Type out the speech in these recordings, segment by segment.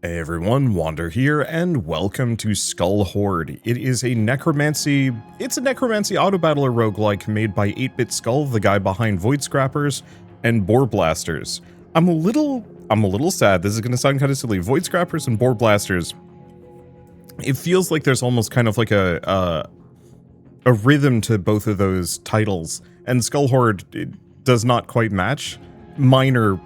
Hey everyone, Wander here, and welcome to Skull Horde. It is a necromancy auto battler roguelike made by 8-Bit Skull, the guy behind Void Scrappers and Boar Blasters. I'm a little sad. This is gonna sound kind of silly. Void Scrappers and Boar Blasters. It feels like there's almost kind of like a rhythm to both of those titles, and Skull Horde does not quite match. Minor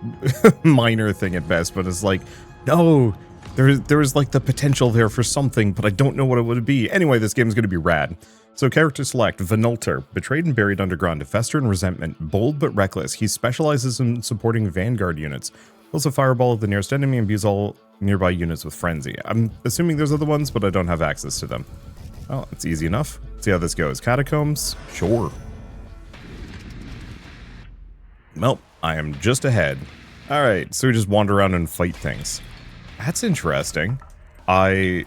thing at best, but it's like, no. There is like the potential there for something, but I don't know what it would be. Anyway, this game is going to be rad. So character select, Vanulter, betrayed and buried underground, a fester in resentment, bold but reckless. He specializes in supporting vanguard units. Pulls a fireball at the nearest enemy and imbues all nearby units with frenzy. I'm assuming there's other ones, but I don't have access to them. Well, it's easy enough. Let's see how this goes. Catacombs? Sure. Well, I am just ahead. Alright, so we just wander around and fight things. That's interesting. I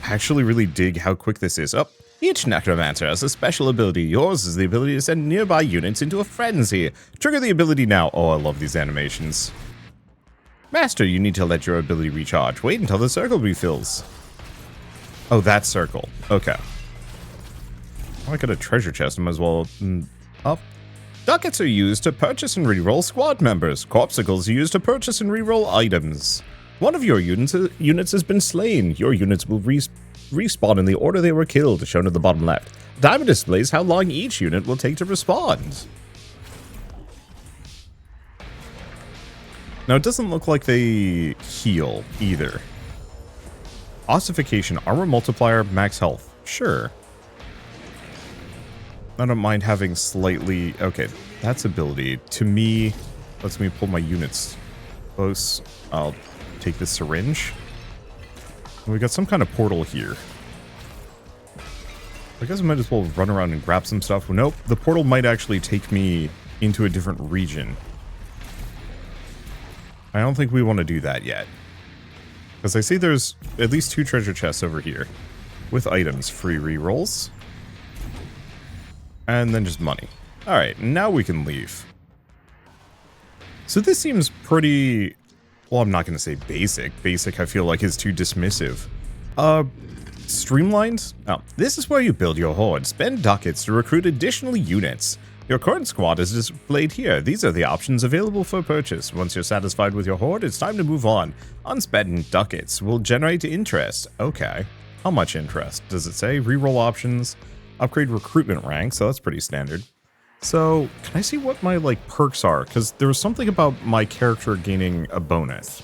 actually really dig how quick this is. Oh, each necromancer has a special ability. Yours is the ability to send nearby units into a frenzy. Trigger the ability now. Oh, I love these animations. Master, you need to let your ability recharge. Wait until the circle refills. Oh, that circle. Okay. Oh, I got a treasure chest. I might as well up. Ducats are used to purchase and reroll squad members. Corpsicles are used to purchase and reroll items. One of your units has been slain. Your units will respawn in the order they were killed, shown at the bottom left. Diamond displays how long each unit will take to respond. Now, it doesn't look like they heal either. Ossification, armor multiplier, max health. Sure. I don't mind having slightly... Okay, that's ability. To me, lets me pull my units close. I'll take this syringe. We got some kind of portal here. I guess I might as well run around and grab some stuff. Well, nope, the portal might actually take me into a different region. I don't think we want to do that yet. Because I see there's at least 2 treasure chests over here. With items, free rerolls. And then just money. Alright, now we can leave. So this seems pretty... Well, I'm not going to say basic. Basic, I feel like, is too dismissive. Streamlined? Oh, this is where you build your horde. Spend ducats to recruit additional units. Your current squad is displayed here. These are the options available for purchase. Once you're satisfied with your horde, it's time to move on. Unspent ducats will generate interest. Okay. How much interest? Does it say? Reroll options. Upgrade recruitment rank, so that's pretty standard. So, can I see what my, perks are? Because there was something about my character gaining a bonus.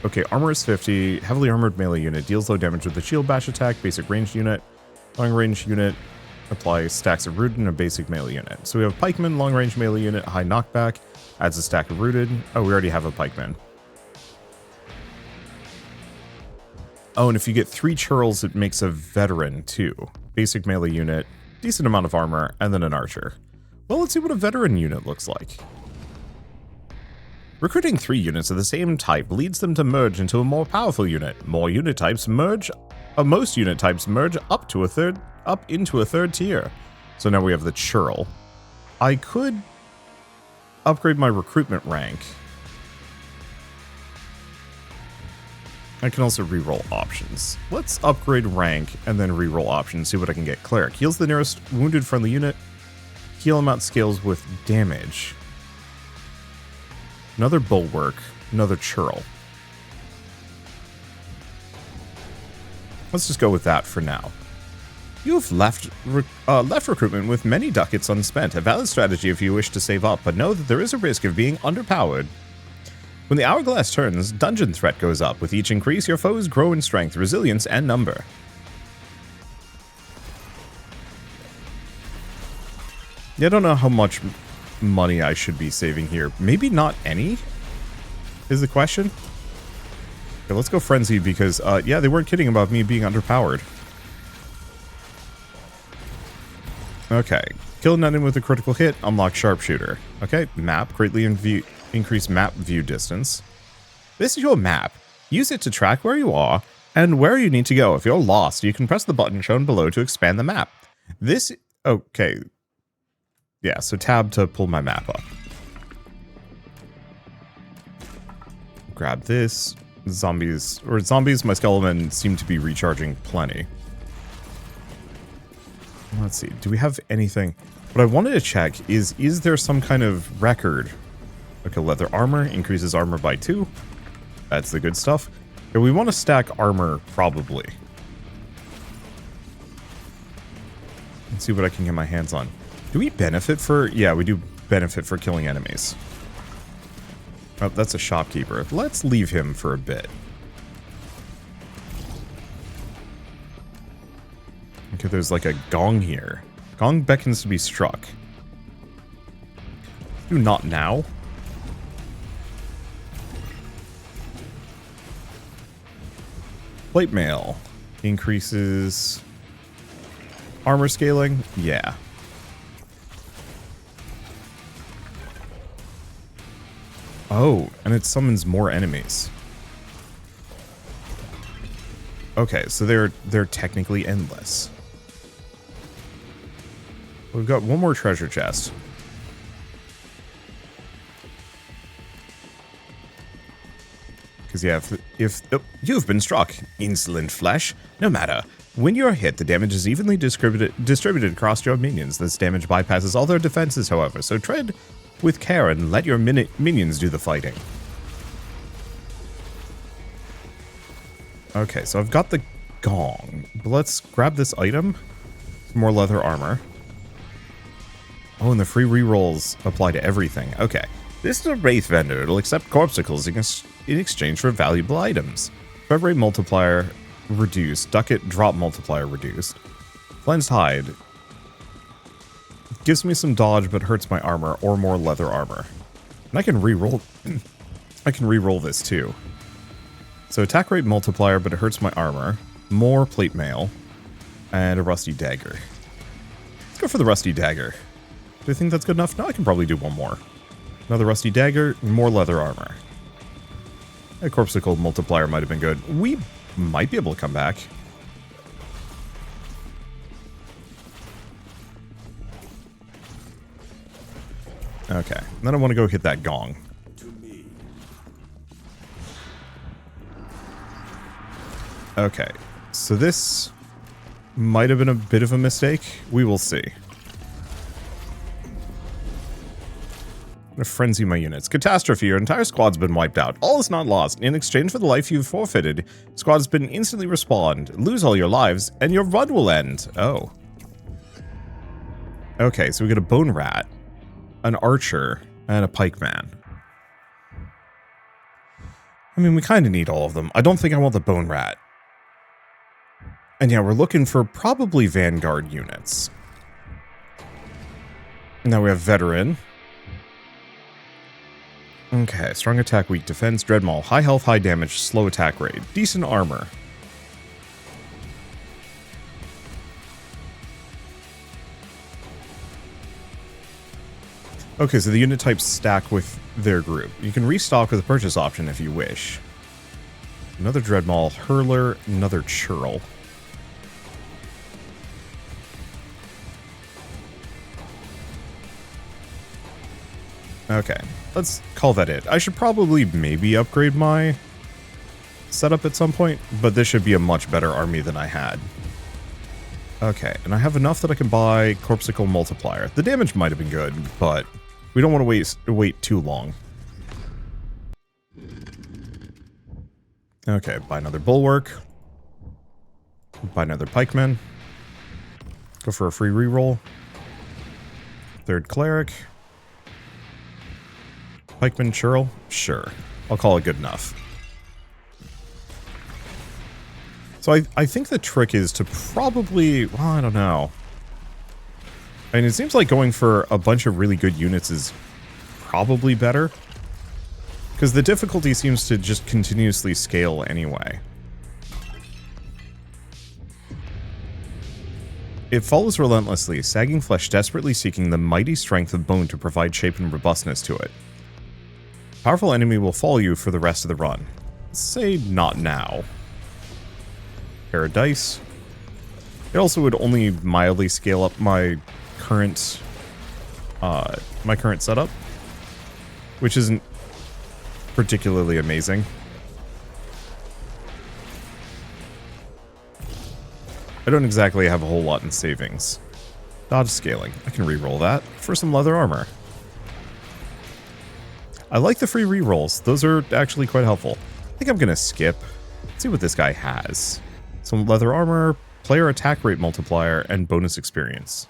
Okay, armor is 50, heavily armored melee unit, deals low damage with the shield bash attack, basic ranged unit, long range unit, apply stacks of rooted, and a basic melee unit. So we have pikeman, long range melee unit, high knockback, adds a stack of rooted. Oh, we already have a pikeman. Oh, and if you get 3 churls, it makes a veteran too. Basic melee unit, decent amount of armor, and then an archer. Well, let's see what a veteran unit looks like. Recruiting 3 units of the same type leads them to merge into a more powerful unit. More unit types merge, most unit types merge up into a third tier. So now we have the churl. I could upgrade my recruitment rank. I can also reroll options. Let's upgrade rank and then reroll options, see what I can get. Cleric heals the nearest wounded friendly unit. Heal amount scales with damage. Another bulwark. Another churl. Let's just go with that for now. You've left recruitment with many ducats unspent. A valid strategy if you wish to save up, but know that there is a risk of being underpowered. When the hourglass turns, dungeon threat goes up. With each increase, your foes grow in strength, resilience, and number. Yeah, I don't know how much money I should be saving here. Maybe not any, is the question. Okay, let's go frenzy because, yeah, they weren't kidding about me being underpowered. Okay, kill an enemy with a critical hit, unlock sharpshooter. Okay, map, greatly increase map view distance. This is your map. Use it to track where you are and where you need to go. If you're lost, you can press the button shown below to expand the map. This, okay. Yeah, so tab to pull my map up. Grab this. zombies, my skeleton seem to be recharging plenty. Let's see, do we have anything? What I wanted to check is there some kind of record? Okay, leather armor, increases armor by 2. That's the good stuff. Okay, we want to stack armor, probably. Let's see what I can get my hands on. Do we benefit for... Yeah, we do benefit for killing enemies. Oh, that's a shopkeeper. Let's leave him for a bit. Okay, there's like a gong here. Gong beckons to be struck. Do not now. Plate mail. Increases... armor scaling? Yeah. Oh, and it summons more enemies. Okay, so they're technically endless. We've got one more treasure chest. Because yeah, if oh, you've been struck, insolent flesh. No matter. When you're hit, the damage is evenly distributed across your minions. This damage bypasses all their defenses, however, so tread with care and let your minions do the fighting. Okay, so I've got the gong. But let's grab this item. Some more leather armor. Oh, and the free rerolls apply to everything. Okay. This is a wraith vendor. It'll accept corpsicles in exchange for valuable items. Tread rate multiplier reduced. Ducat drop multiplier reduced. Cleansed hide. Gives me some dodge but hurts my armor or more leather armor. And I can reroll I can reroll this too. So attack rate multiplier but it hurts my armor. More plate mail. And a rusty dagger. Let's go for the rusty dagger. Do I think that's good enough? No, I can probably do one more. Another rusty dagger, more leather armor. A corpsicle multiplier might have been good. We might be able to come back. Okay, then I want to go hit that gong. Okay, so this might have been a bit of a mistake. We will see. I'm gonna frenzy my units. Catastrophe, your entire squad's been wiped out. All is not lost. In exchange for the life you've forfeited, squad has been instantly respawned. Lose all your lives, and your run will end. Oh. Okay, so we get a bone rat, an archer, and a pikeman. I mean, we kind of need all of them. I don't think I want the bone rat. And yeah, we're looking for probably vanguard units. Now we have veteran. Okay, strong attack, weak defense, dreadmaul, high health, high damage, slow attack rate, decent armor. Okay, so the unit types stack with their group. You can restock with a purchase option if you wish. Another dreadmaul, hurler, another churl. Okay, let's call that it. I should probably maybe upgrade my setup at some point, but this should be a much better army than I had. Okay, and I have enough that I can buy Corpsicle Multiplier. The damage might have been good, but we don't want to wait too long. Okay, buy another Bulwark. Buy another Pikeman. Go for a free reroll. Third Cleric. Pikeman Churl? Sure. I'll call it good enough. So I think the trick is to probably... Well, I don't know. I mean, it seems like going for a bunch of really good units is probably better. Because the difficulty seems to just continuously scale anyway. It follows relentlessly, sagging flesh desperately seeking the mighty strength of bone to provide shape and robustness to it. Powerful enemy will follow you for the rest of the run. Say not now. Pair of dice. It also would only mildly scale up my current setup, which isn't particularly amazing. I don't exactly have a whole lot in savings. Dodge scaling. I can re-roll that for some leather armor. I like the free re-rolls. Those are actually quite helpful. I think I'm going to skip. Let's see what this guy has. Some leather armor, player attack rate multiplier, and bonus experience.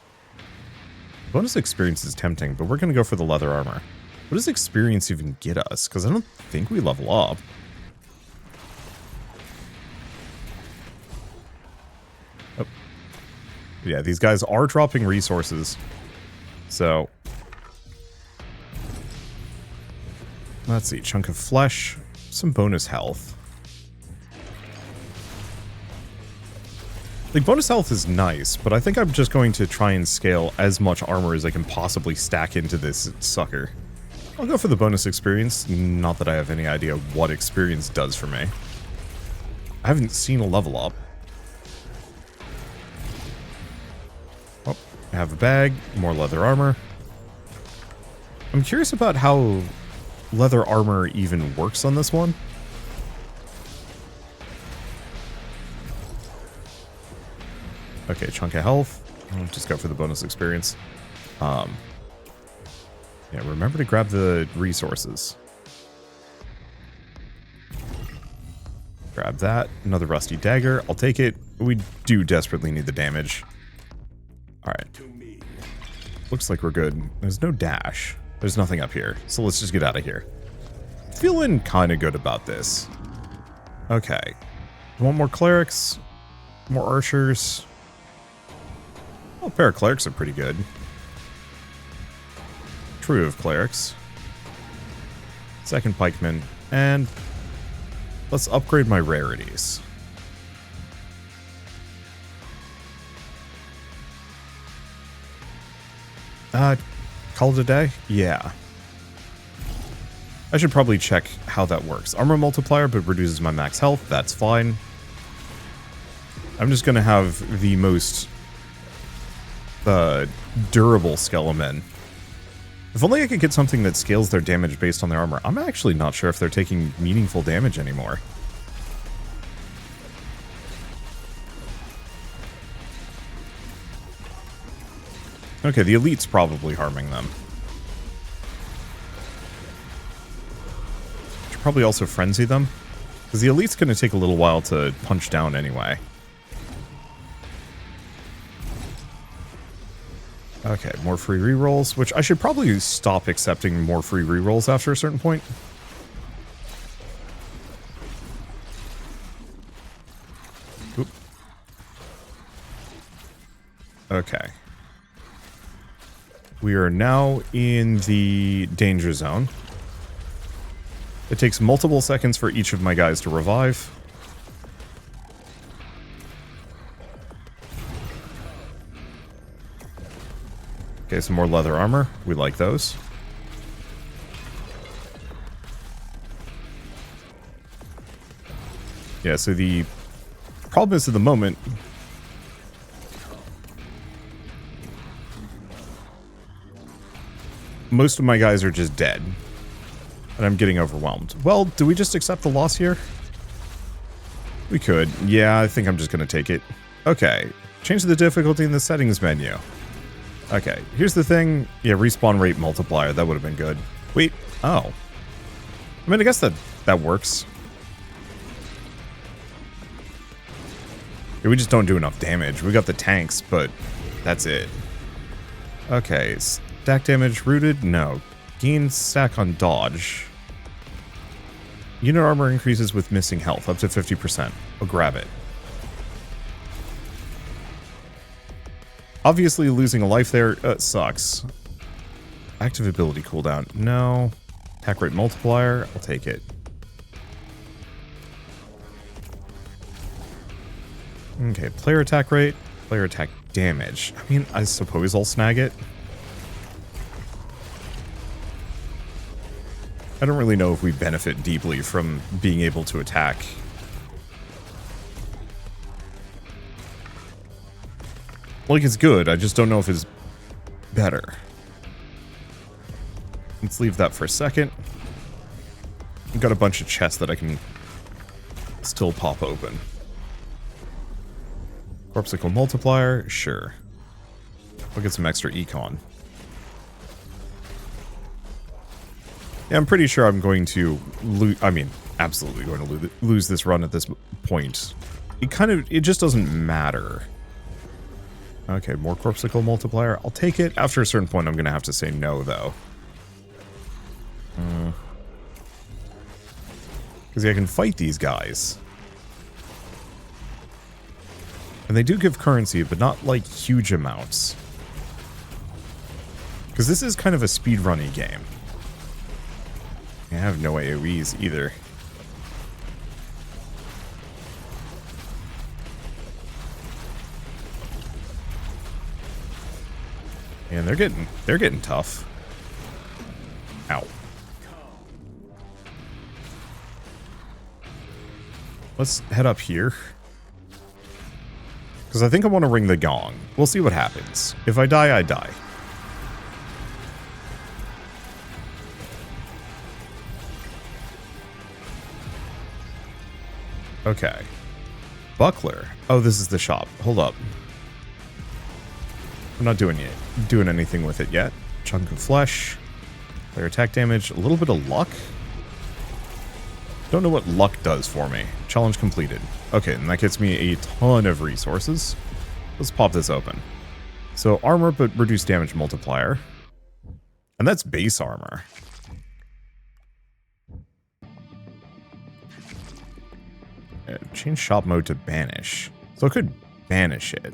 Bonus experience is tempting, but we're going to go for the leather armor. What does experience even get us? Because I don't think we level up. Oh. Yeah, these guys are dropping resources. So, let's see. Chunk of flesh, some bonus health. Like, bonus health is nice, but I think I'm just going to try and scale as much armor as I can possibly stack into this sucker. I'll go for the bonus experience. Not that I have any idea what experience does for me. I haven't seen a level up. Oh, I have a bag, more leather armor. I'm curious about how leather armor even works on this one. Okay, chunk of health. I'll just go for the bonus experience. Yeah, remember to grab the resources. Grab that. Another rusty dagger. I'll take it. We do desperately need the damage. Alright. Looks like we're good. There's no dash. There's nothing up here. So let's just get out of here. Feeling kind of good about this. Okay. Want more clerics? More archers? Well, a pair of clerics are pretty good. True of clerics. Second pikeman. And let's upgrade my rarities. Call it a day? Yeah. I should probably check how that works. Armor multiplier, but reduces my max health. That's fine. I'm just gonna have the most durable skelemen. If only I could get something that scales their damage based on their armor. I'm actually not sure if they're taking meaningful damage anymore. Okay, the elite's probably harming them. Should probably also frenzy them, because the elite's going to take a little while to punch down anyway. Okay, more free rerolls, which I should probably stop accepting more free rerolls after a certain point. Oop. Okay. We are now in the danger zone. It takes multiple seconds for each of my guys to revive. Okay, some more leather armor. We like those. Yeah, so the problem is at the moment, most of my guys are just dead. And I'm getting overwhelmed. Well, do we just accept the loss here? We could. Yeah, I think I'm just going to take it. Okay. Change the difficulty in the settings menu. Okay, here's the thing. Yeah, respawn rate multiplier. That would have been good. Wait. Oh. I mean, I guess that works. Yeah, we just don't do enough damage. We got the tanks, but that's it. Okay, stack damage rooted? No. Gain stack on dodge. Unit armor increases with missing health, up to 50%. I'll grab it. Obviously, losing a life there sucks. Active ability cooldown. No. Attack rate multiplier. I'll take it. Okay, player attack rate. Player attack damage. I mean, I suppose I'll snag it. I don't really know if we benefit deeply from being able to attack. Like, it's good, I just don't know if it's better. Let's leave that for a second. I've got a bunch of chests that I can still pop open. Corpsicle multiplier, sure. We'll get some extra econ. Yeah, I'm pretty sure I'm going to lose. I mean, absolutely going to lose this run at this point. It just doesn't matter. Okay, more Corpsicle multiplier. I'll take it. After a certain point, I'm going to have to say no, though. Because I can fight these guys. And they do give currency, but not, like, huge amounts. Because this is kind of a speedrunny game. I have no AoEs either. And they're getting tough. Ow. Let's head up here. Because I think I want to ring the gong. We'll see what happens. If I die, I die. Okay. Buckler. Oh, this is the shop. Hold up. I'm not doing anything with it yet. Chunk of flesh. Player attack damage. A little bit of luck. Don't know what luck does for me. Challenge completed. Okay, and that gets me a ton of resources. Let's pop this open. So armor, but reduced damage multiplier. And that's base armor. Change shop mode to banish. So I could banish it.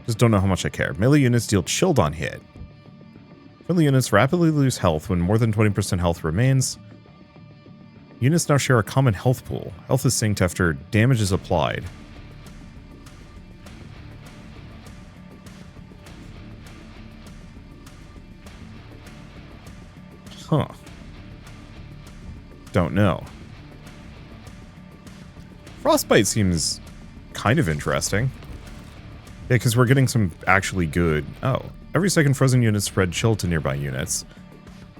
Just don't know how much I care. Melee units deal chilled on hit. Friendly units rapidly lose health when more than 20% health remains. Units now share a common health pool. Health is synced after damage is applied. Huh. Don't know. Frostbite seems kind of interesting. Yeah, because we're getting some actually good... Oh. Every second frozen units spread chill to nearby units.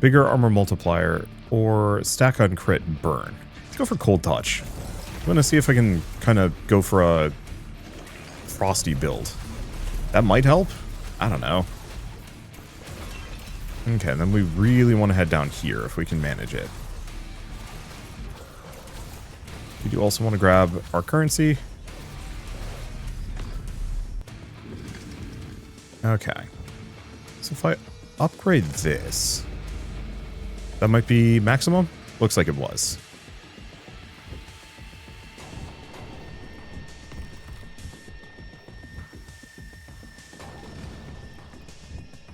Bigger armor multiplier, or stack on crit burn. Let's go for cold touch. I'm going to see if I can kind of go for a frosty build. That might help? I don't know. Okay, then we really want to head down here if we can manage it. We do also want to grab our currency. Okay. So if I upgrade this, that might be maximum? Looks like it was.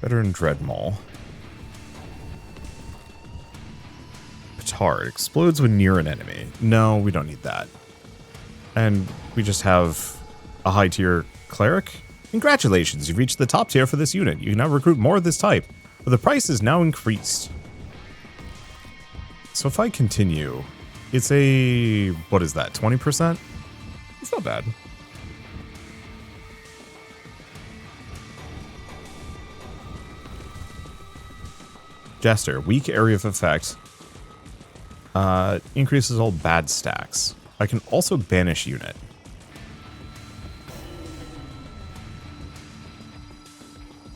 Veteran Dreadmaul. Petard. Explodes when near an enemy. No, we don't need that. And we just have a high tier cleric. Congratulations, you've reached the top tier for this unit. You can now recruit more of this type, but the price is now increased. So if I continue, it's a... what is that, 20%? It's not bad. Jester, weak area of effect. Increases all bad stacks. I can also banish unit.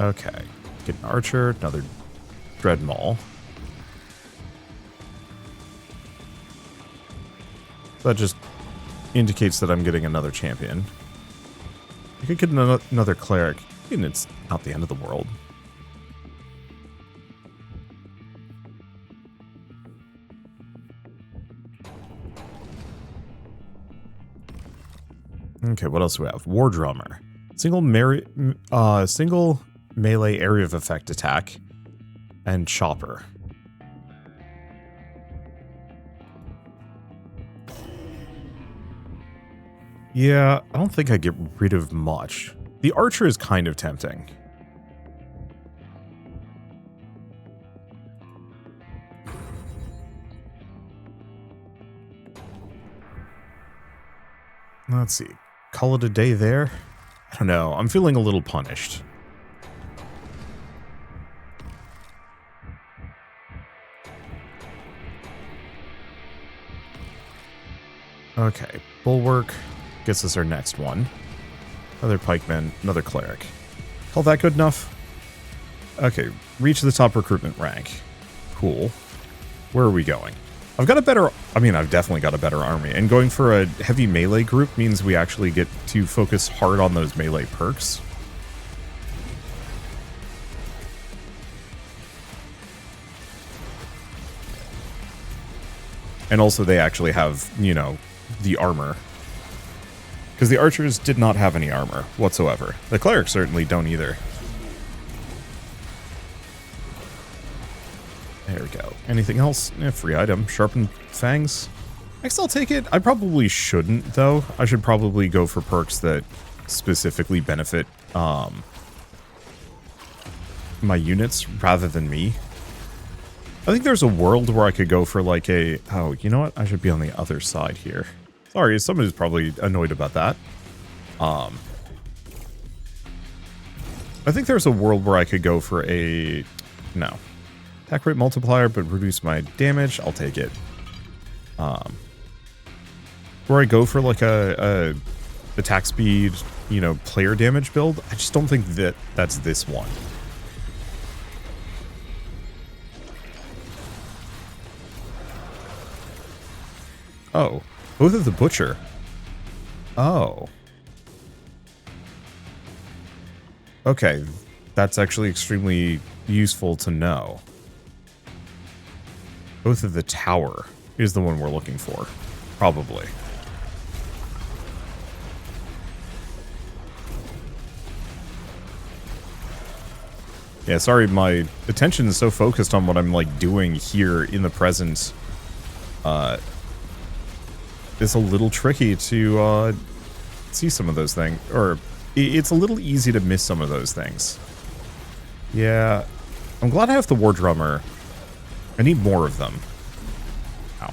Okay. Get an archer, another Dreadmaul. That just indicates that I'm getting another champion. I could get another cleric, and it's not the end of the world. Okay, what else do we have? War Drummer. Single melee area of effect attack. And Chopper. Yeah, I don't think I get rid of much. The Archer is kind of tempting. Let's see. Call it a day there? I don't know. I'm feeling a little punished. Okay. Bulwark gets us our next one. Another pikeman, another cleric. Call that good enough? Okay, reach the top recruitment rank. Cool. Where are we going? I've got a better... I mean, I've definitely got a better army. And going for a heavy melee group means we actually get to focus hard on those melee perks. And also they actually have, you know, the armor. Because the archers did not have any armor whatsoever. The clerics certainly don't either. There we go. Anything else? Free item. Sharpened fangs. I guess I'll take it. I probably shouldn't, though. I should probably go for perks that specifically benefit my units rather than me. I think there's a world where I could go for like a... Oh, you know what? I should be on the other side here. Sorry, somebody's probably annoyed about that. I think there's a world where I could go for a... No. Attack rate multiplier, but reduce my damage. I'll take it. Where I go for like a attack speed, you know, player damage build. I just don't think that that's this one. Oh. Oath of the Butcher. Oh. Okay. That's actually extremely useful to know. Oath of the Tower is the one we're looking for. Probably. Yeah, sorry, my attention is so focused on what I'm, like, doing here in the present. It's a little tricky to, see some of those things. Or, it's a little easy to miss some of those things. Yeah. I'm glad I have the War Drummer. I need more of them. Ow.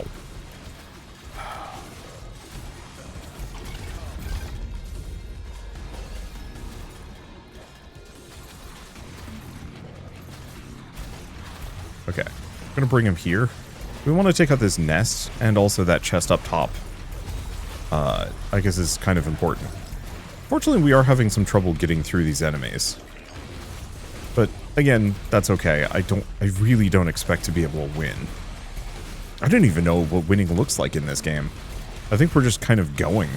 Okay. I'm gonna bring him here. We want to take out this nest and also that chest up top. I guess is kind of important. Fortunately, we are having some trouble getting through these enemies. But again, that's okay. I really don't expect to be able to win. I don't even know what winning looks like in this game. I think we're just kind of going.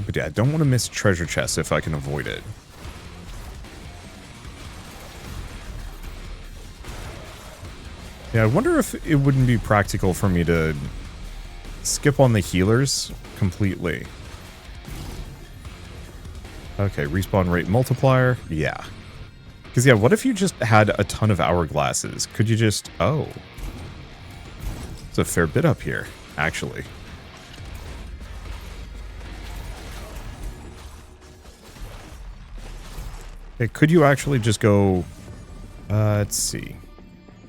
But yeah, I don't want to miss treasure chests if I can avoid it. Yeah, I wonder if it wouldn't be practical for me to skip on the healers completely. Okay, respawn rate multiplier. Yeah. Because, yeah, what if you just had a ton of hourglasses? Could you just... Oh. It's a fair bit up here, actually. Hey, could you actually just go... let's see.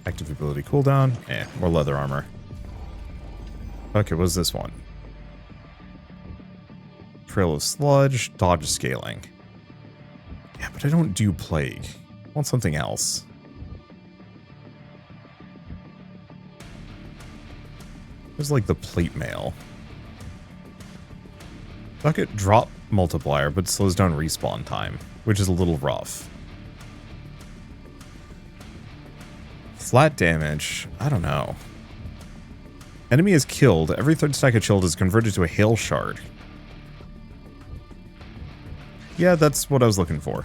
Active ability cooldown. More leather armor. Okay, what's this one? Trail of sludge, dodge scaling. Yeah, but I don't do plague. I want something else. There's like the plate mail. Bucket drop multiplier, but slows down respawn time, which is a little rough. Flat damage, I don't know. Enemy is killed. Every third stack of chilled is converted to a hail shard. Yeah, that's what I was looking for.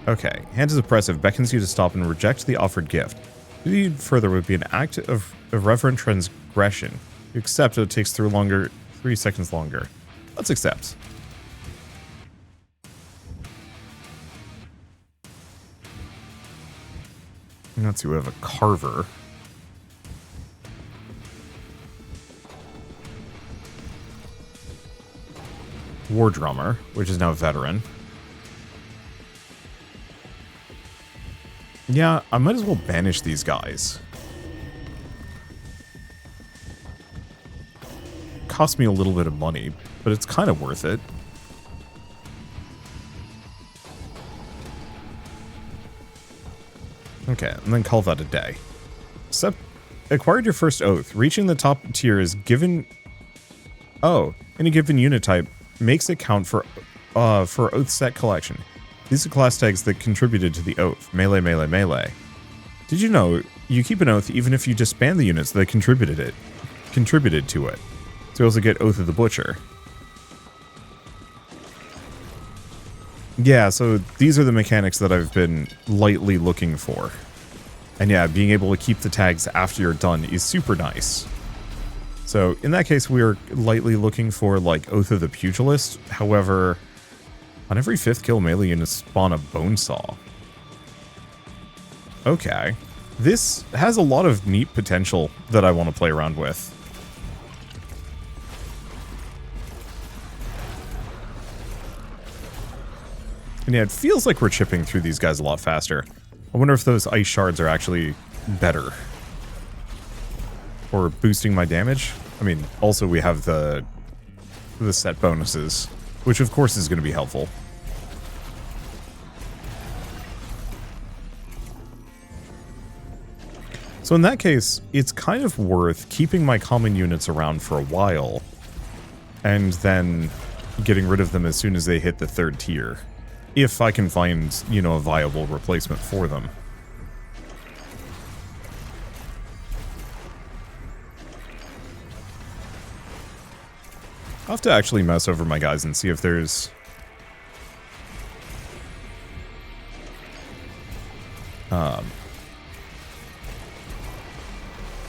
Okay. Hand is oppressive, beckons you to stop and reject the offered gift. To proceed further would be an act of irreverent transgression. You accept, it takes 3 seconds longer. Let's accept. Let's see, we have a carver. War drummer, which is now a veteran. Yeah, I might as well banish these guys. Cost me a little bit of money, but it's kind of worth it. Okay, and then call that a day. Acquired your first oath. Reaching the top tier is given... Oh, any given unit type makes it count for oath set collection. These are class tags that contributed to the oath. Melee, melee, melee. Did you know you keep an oath even if you disband the units that contributed to it? So you also get Oath of the Butcher. Yeah, so these are the mechanics that I've been lightly looking for. And yeah, being able to keep the tags after you're done is super nice. So in that case, we are lightly looking for like Oath of the Pugilist. However, on every 5th kill, melee units spawn a Bonesaw. Okay. This has a lot of neat potential that I want to play around with. And yeah, it feels like we're chipping through these guys a lot faster. I wonder if those ice shards are actually better. Or boosting my damage. I mean, also we have the set bonuses, which of course is going to be helpful. So in that case, it's kind of worth keeping my common units around for a while, and then getting rid of them as soon as they hit the 3rd tier. If I can find, you know, a viable replacement for them. I'll have to actually mess over my guys and see if there's...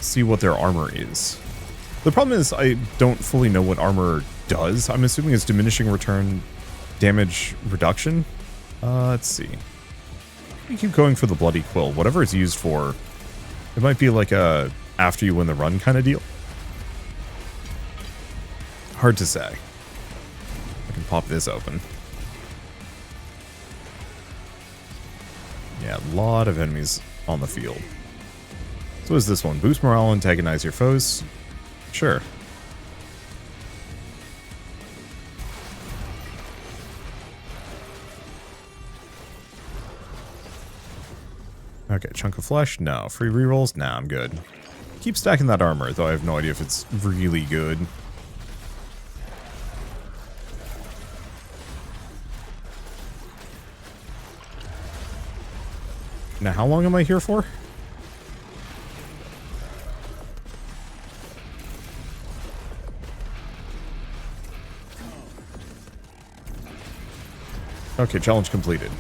see what their armor is. The problem is I don't fully know what armor does. I'm assuming it's diminishing return damage reduction. Let's see. We keep going for the Bloody Quill. Whatever it's used for, it might be like a after you win the run kind of deal. Hard to say. I can pop this open. Yeah, a lot of enemies on the field. So what is this one? Boost morale, antagonize your foes. Sure. Okay, chunk of flesh? No. Free rerolls? Nah, I'm good. Keep stacking that armor, though I have no idea if it's really good. Now, how long am I here for? Okay, challenge completed.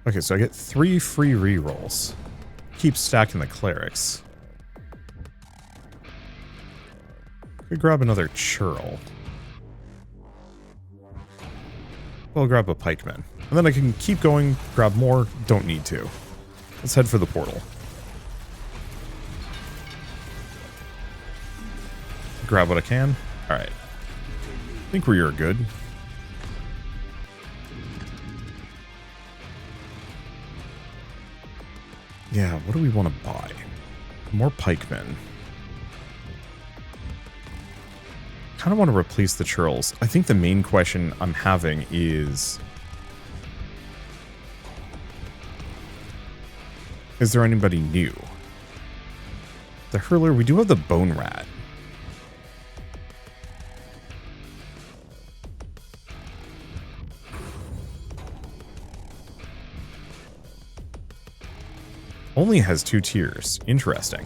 Okay, so I get 3 free rerolls. Keep stacking the clerics. Could grab another churl. I'll grab a pikeman. And then I can keep going, grab more, don't need to. Let's head for the portal. Grab what I can. Alright. I think we are good. Yeah, what do we want to buy? More pikemen. Kind of want to replace the churls. I think the main question I'm having is there anybody new? The hurler, we do have the bone rat. Only has 2 tiers. Interesting.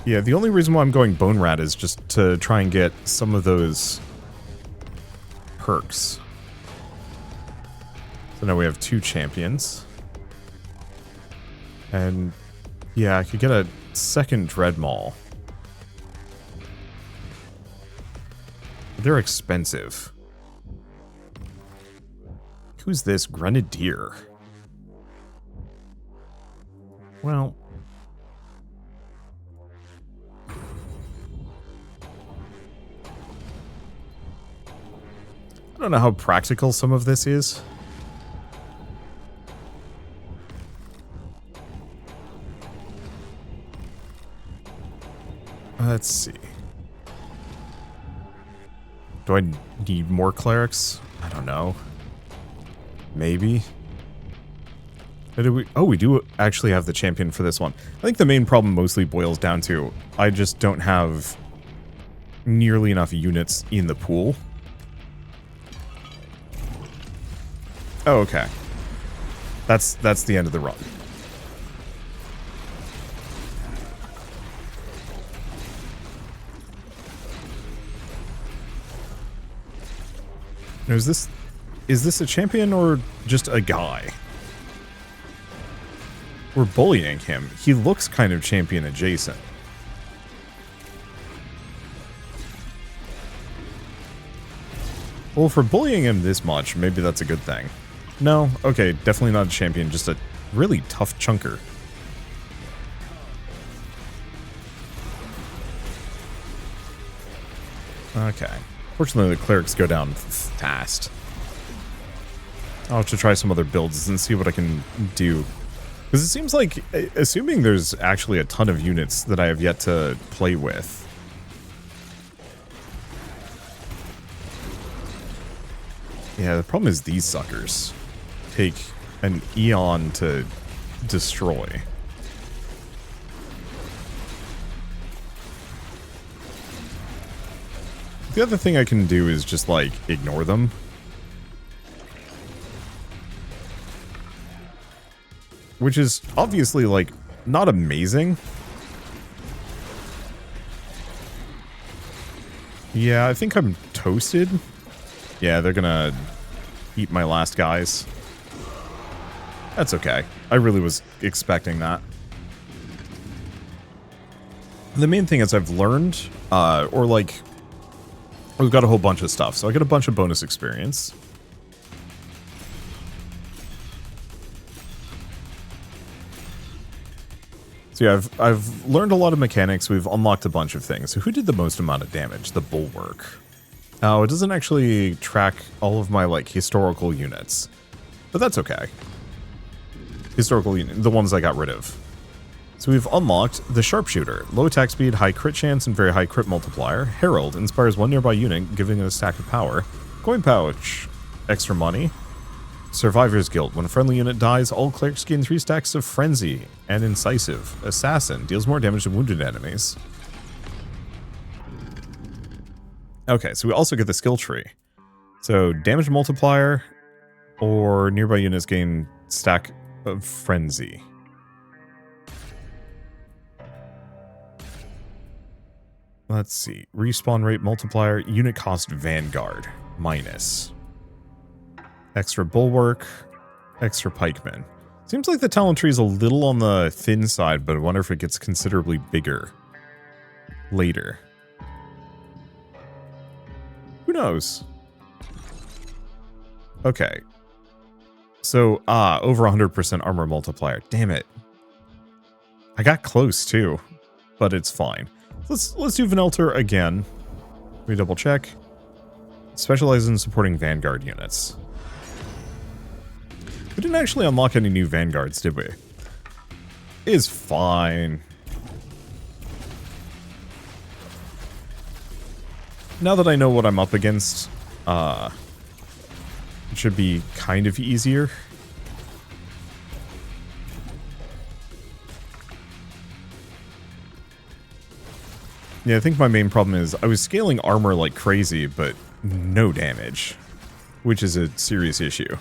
Yeah, the only reason why I'm going Bone Rat is just to try and get some of those perks. So now we have 2 champions. And yeah, I could get a second Dreadmaul. They're expensive. Who's this? Grenadier. Well... I don't know how practical some of this is. Let's see. Do I need more clerics? I don't know. Maybe. We do actually have the champion for this one. I think the main problem mostly boils down to I just don't have nearly enough units in the pool. Oh, okay. That's the end of the run. Now, is this a champion or just a guy? We're bullying him. He looks kind of champion adjacent. Well, for bullying him this much, maybe that's a good thing. No? Okay, definitely not a champion, just a really tough chunker. Okay. Fortunately, the clerics go down fast. I'll have to try some other builds and see what I can do. Because it seems like, assuming there's actually a ton of units that I have yet to play with. Yeah, the problem is these suckers take an eon to destroy. The other thing I can do is just, like, ignore them. Which is obviously, like, not amazing. Yeah, I think I'm toasted. Yeah, they're gonna eat my last guys. That's okay. I really was expecting that. The main thing is I've learned, or like, we've got a whole bunch of stuff, so I get a bunch of bonus experience. So yeah, I've learned a lot of mechanics, we've unlocked a bunch of things. So who did the most amount of damage? The Bulwark. Oh, it doesn't actually track all of my, like, historical units. But that's okay. Historical units, the ones I got rid of. So we've unlocked the Sharpshooter. Low attack speed, high crit chance, and very high crit multiplier. Herald inspires one nearby unit, giving it a stack of power. Coin pouch, extra money. Survivor's Guild. When a friendly unit dies, all clerics gain 3 stacks of Frenzy and Incisive. Assassin deals more damage to wounded enemies. Okay, so we also get the skill tree. So damage multiplier or nearby units gain stack of Frenzy. Let's see. Respawn rate multiplier, unit cost Vanguard, minus. Extra Bulwark, extra Pikeman. Seems like the talent tree is a little on the thin side, but I wonder if it gets considerably bigger later. Who knows? Okay. So, over 100% armor multiplier. Damn it. I got close, too. But it's fine. Let's do Vanelter again. Let me double check. Specializes in supporting Vanguard units. We didn't actually unlock any new Vanguards, did we? Is fine. Now that I know what I'm up against, it should be kind of easier. Yeah, I think my main problem is I was scaling armor like crazy, but no damage, which is a serious issue.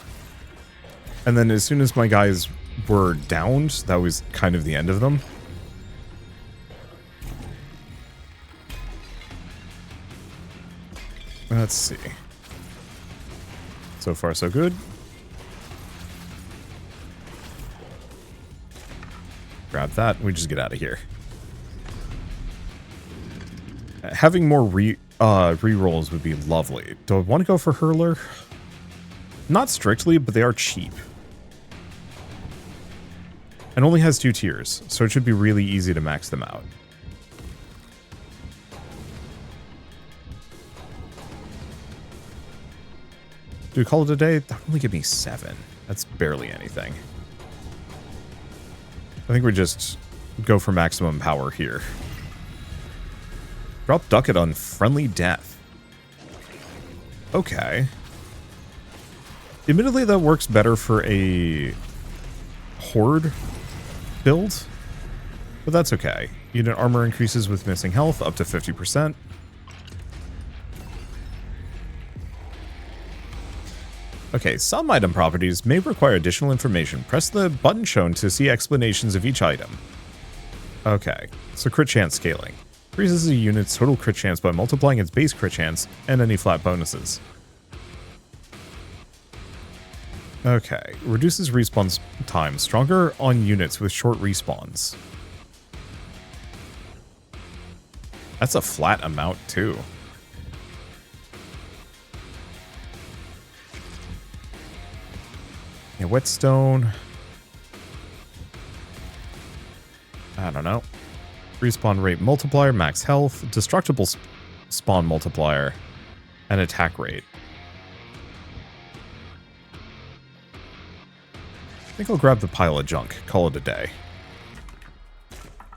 And then as soon as my guys were downed, that was kind of the end of them. Let's see. So far, so good. Grab that, we just get out of here. Having more re-rolls would be lovely. Do I want to go for Hurler? Not strictly, but they are cheap. And only has 2 tiers, so it should be really easy to max them out. Do we call it a day? That would only give me 7. That's barely anything. I think we just go for maximum power here. Drop ducat on friendly death. Okay. Admittedly, that works better for a Horde build, but that's okay. Unit armor increases with missing health up to 50%. Okay, some item properties may require additional information. Press the button shown to see explanations of each item. Okay, so crit chance scaling. Increases a unit's total crit chance by multiplying its base crit chance and any flat bonuses. Okay, reduces respawn time. Stronger on units with short respawns. That's a flat amount too. Yeah, whetstone. I don't know. Respawn rate multiplier, max health, destructible spawn multiplier, and attack rate. I think I'll grab the pile of junk, call it a day.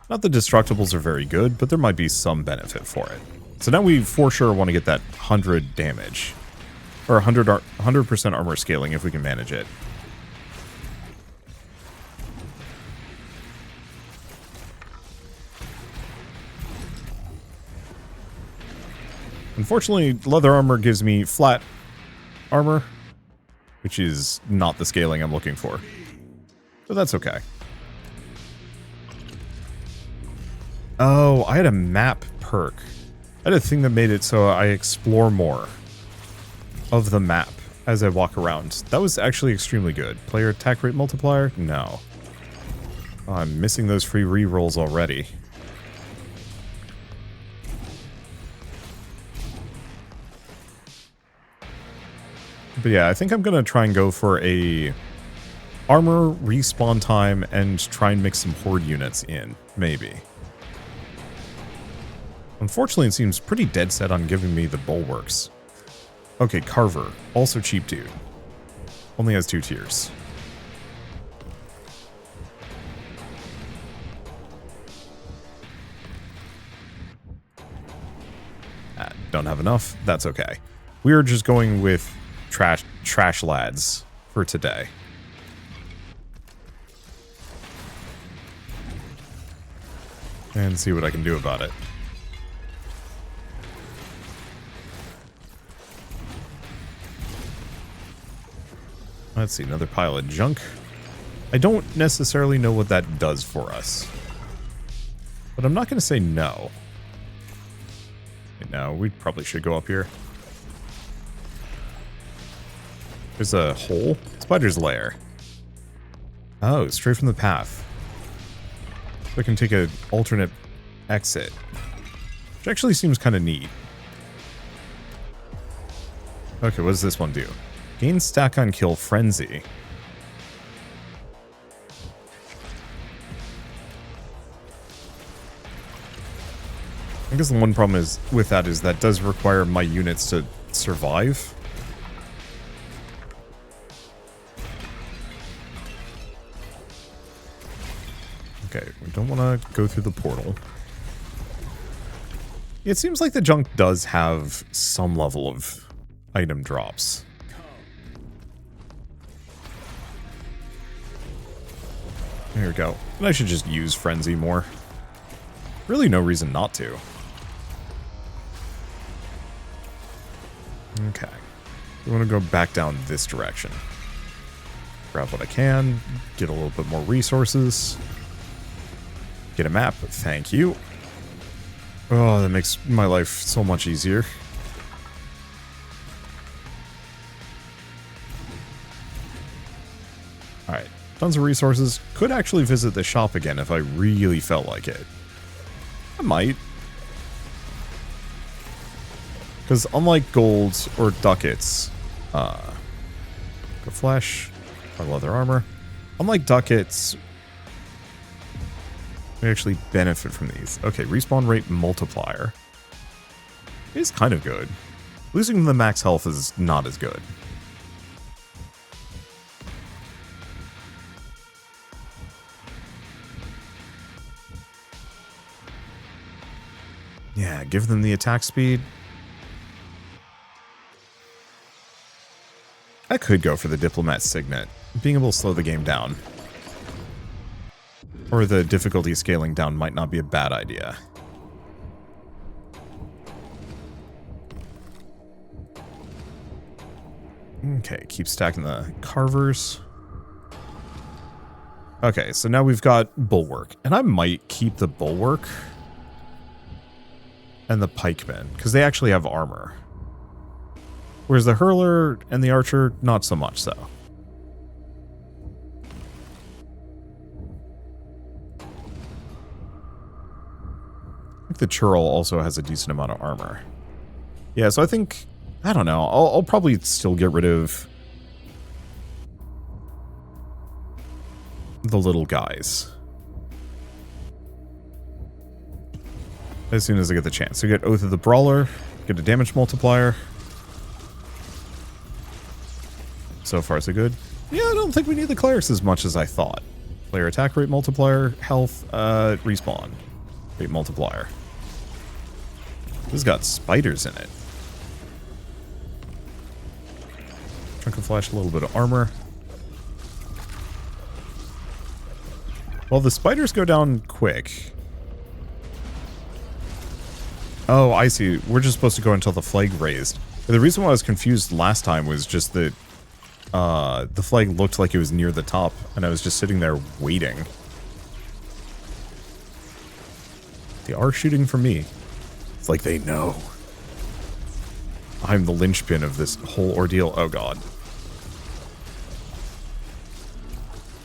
Not that destructibles are very good, but there might be some benefit for it. So now we for sure want to get that 100 damage. Or 100% armor scaling if we can manage it. Unfortunately, leather armor gives me flat armor, which is not the scaling I'm looking for. But that's okay. Oh, I had a map perk. I had a thing that made it so I explore more of the map as I walk around. That was actually extremely good. Player attack rate multiplier? No. Oh, I'm missing those free rerolls already. But yeah, I think I'm going to try and go for a armor, respawn time, and try and mix some Horde units in, maybe. Unfortunately, it seems pretty dead set on giving me the bulwarks. Okay, Carver. Also cheap dude. Only has 2 tiers. Don't have enough. That's okay. We are just going with trash lads for today. And see what I can do about it. Let's see, another pile of junk. I don't necessarily know what that does for us. But I'm not going to say no. No, we probably should go up here. There's a hole? Spider's lair. Oh, straight from the path. So I can take an alternate exit. Which actually seems kind of neat. Okay, what does this one do? Gain stack on kill frenzy. I guess the one problem is with that is that does require my units to survive. Okay, we don't want to go through the portal. It seems like the junk does have some level of item drops. There we go. And I should just use Frenzy more. Really no reason not to. Okay. We want to go back down this direction. Grab what I can. Get a little bit more resources. Get a map. Thank you. Oh, that makes my life so much easier. Alright. Tons of resources. Could actually visit the shop again if I really felt like it. I might. Because unlike gold or ducats, flesh or leather armor, unlike ducats, we actually benefit from these. Okay, respawn rate multiplier is kind of good. Losing the max health is not as good. Yeah, give them the attack speed. I could go for the Diplomat Signet. Being able to slow the game down. Or the difficulty scaling down might not be a bad idea. Okay, keep stacking the carvers. Okay, so now we've got Bulwark. And I might keep the Bulwark and the Pikemen, because they actually have armor. Whereas the Hurler and the Archer, not so much so. I think the Churl also has a decent amount of armor. Yeah, so I think, I don't know, I'll probably still get rid of the little guys as soon as I get the chance. So get Oath of the Brawler, get a damage multiplier. So far so good. Yeah, I don't think we need the clerics as much as I thought. Player attack rate multiplier, health, respawn rate multiplier. This has got spiders in it. Trunk of Flash, a little bit of armor. Well, the spiders go down quick. Oh, I see. We're just supposed to go until the flag raised. The reason why I was confused last time was just that the flag looked like it was near the top, and I was just sitting there waiting. They are shooting for me. It's like they know. I'm the linchpin of this whole ordeal. Oh god.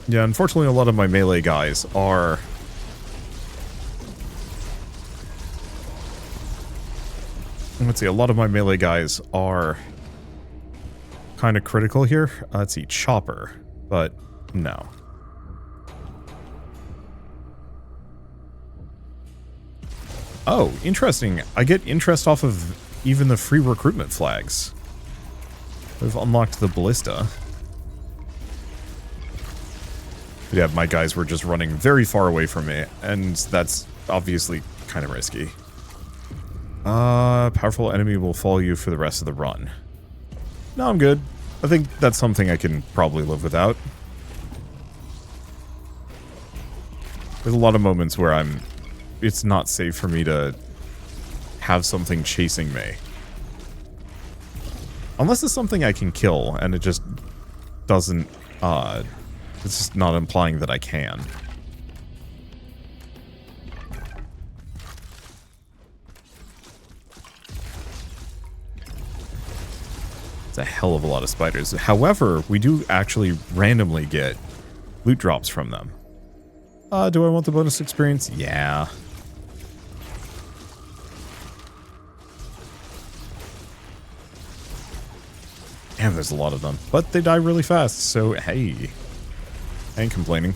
Yeah, unfortunately a lot of my melee guys are... Let's see, a lot of my melee guys are kind of critical here. Let's see, Chopper, but no. Oh, interesting. I get interest off of even the free recruitment flags. We've unlocked the ballista. Yeah, my guys were just running very far away from me, and that's obviously kind of risky. Powerful enemy will follow you for the rest of the run. No, I'm good. I think that's something I can probably live without. There's a lot of moments where it's not safe for me to have something chasing me. Unless it's something I can kill, and it just doesn't, it's just not implying that I can. It's a hell of a lot of spiders. However, we do actually randomly get loot drops from them. Do I want the bonus experience? Yeah. Damn, there's a lot of them. But they die really fast, so hey. I ain't complaining.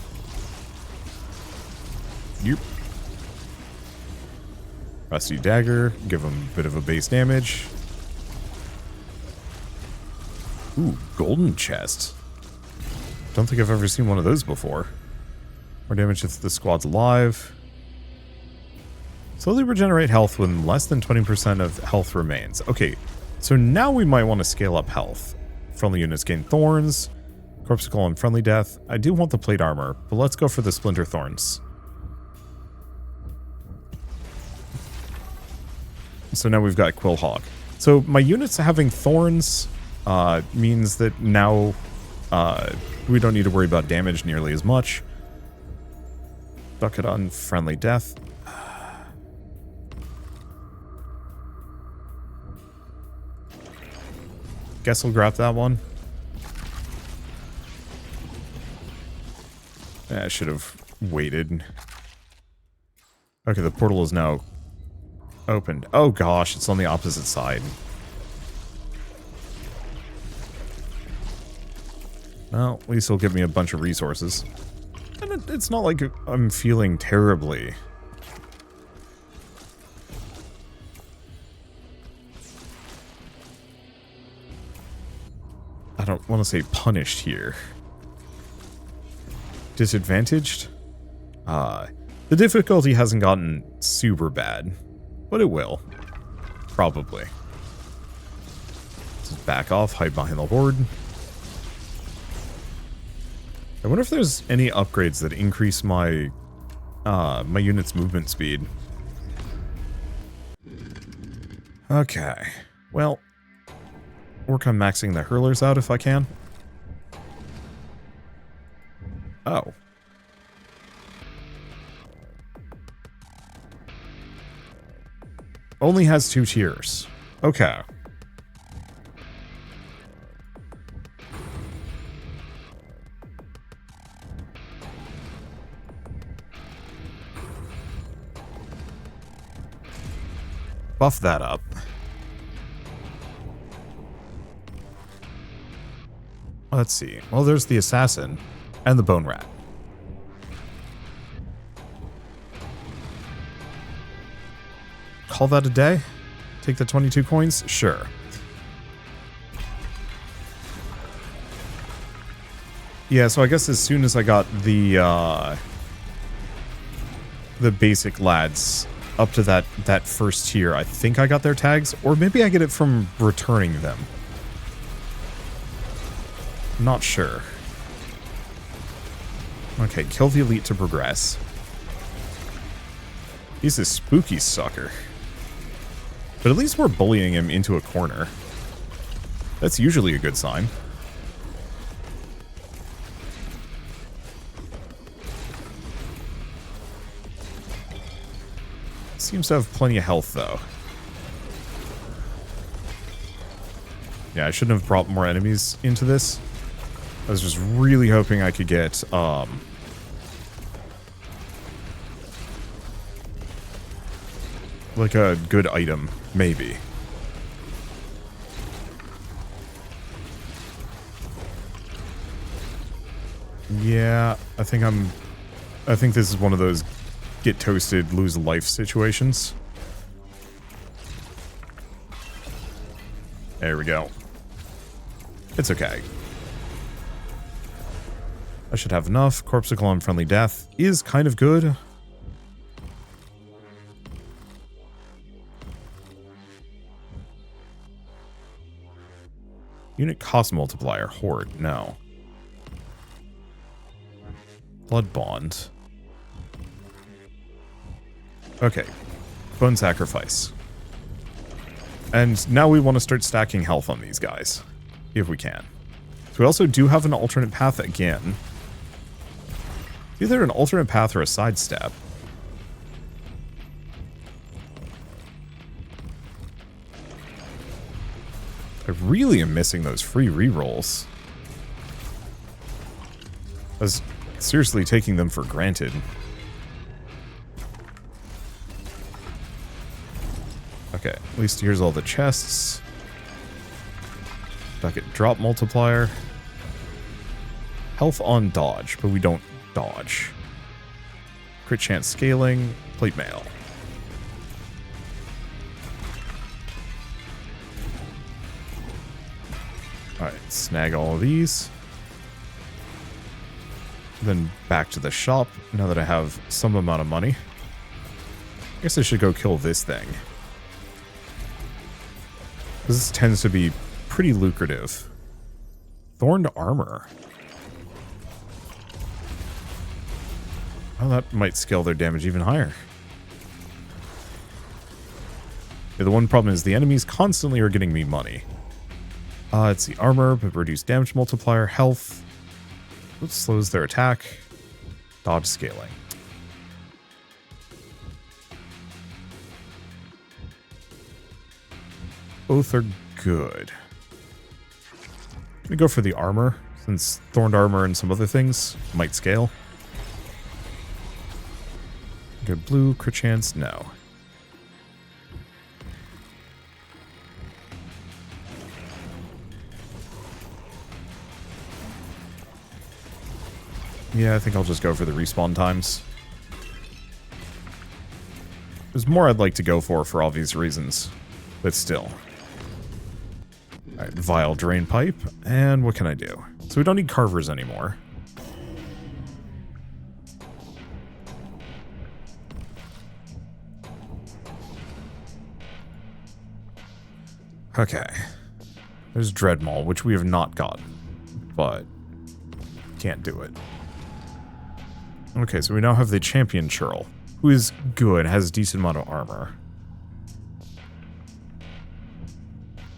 Yep. Rusty Dagger. Give them a bit of a base damage. Ooh, golden chest. Don't think I've ever seen one of those before. More damage if the squad's alive. Slowly regenerate health when less than 20% of health remains. Okay, so now we might want to scale up health. Friendly units gain thorns, corpsicle and friendly death. I do want the plate armor, but let's go for the splinter thorns. So now we've got Quillhawk. So my units having thorns means that now we don't need to worry about damage nearly as much. Bucket on friendly death. Guess we'll grab that one. I should have waited. Okay, the portal is now opened. Oh gosh, it's on the opposite side. Well, at least it'll give me a bunch of resources. And it's not like I'm feeling terribly. I don't want to say punished here. Disadvantaged? The difficulty hasn't gotten super bad. but it will. Probably. Just back off, hide behind the Horde. I wonder if there's any upgrades that increase my my unit's movement speed. Okay. Well, work on maxing the hurlers out if I can. Oh. Only has 2 tiers. Okay. Buff that up. Let's see. Well, there's the assassin and the bone rat. Call that a day? Take the 22 coins? Sure. Yeah, so I guess as soon as I got the basic lads up to that first tier, I think I got their tags, or maybe I get it from returning them. Not sure. Okay, kill the elite to progress. He's a spooky sucker. But at least we're bullying him into a corner. That's usually a good sign. Seems to have plenty of health, though. Yeah, I shouldn't have brought more enemies into this. I was just really hoping I could get, like a good item, maybe. Yeah, I think this is one of those get toasted, lose life situations. There we go. It's okay. I should have enough. Corpsicle on friendly death is kind of good. Unit cost multiplier. Horde. No. Blood bond. Okay. Bone sacrifice. And now we want to start stacking health on these guys. If we can. So we also do have an alternate path again. Either an alternate path or a sidestep. I really am missing those free rerolls. I was seriously taking them for granted. Okay, at least here's all the chests. Bucket drop multiplier. Health on dodge, but we don't dodge. Crit chance scaling. Plate mail. Alright, snag all of these. Then back to the shop, now that I have some amount of money. I guess I should go kill this thing. This tends to be pretty lucrative. Thorned armor. Well, that might scale their damage even higher. Yeah, the one problem is the enemies constantly are getting me money. It's the armor, but reduced damage multiplier, health. It slows their attack. Dodge scaling. Both are good. I'm gonna go for the armor, since thorned armor and some other things might scale. Good blue, crit chance, no. Yeah, I think I'll just go for the respawn times. There's more I'd like to go for obvious reasons, but still. Alright, Vile Drain Pipe, and what can I do? So we don't need Carvers anymore. Okay. There's Dreadmaul, which we have not got, but can't do it. Okay, so we now have the Champion Churl, who is good, has a decent amount of armor.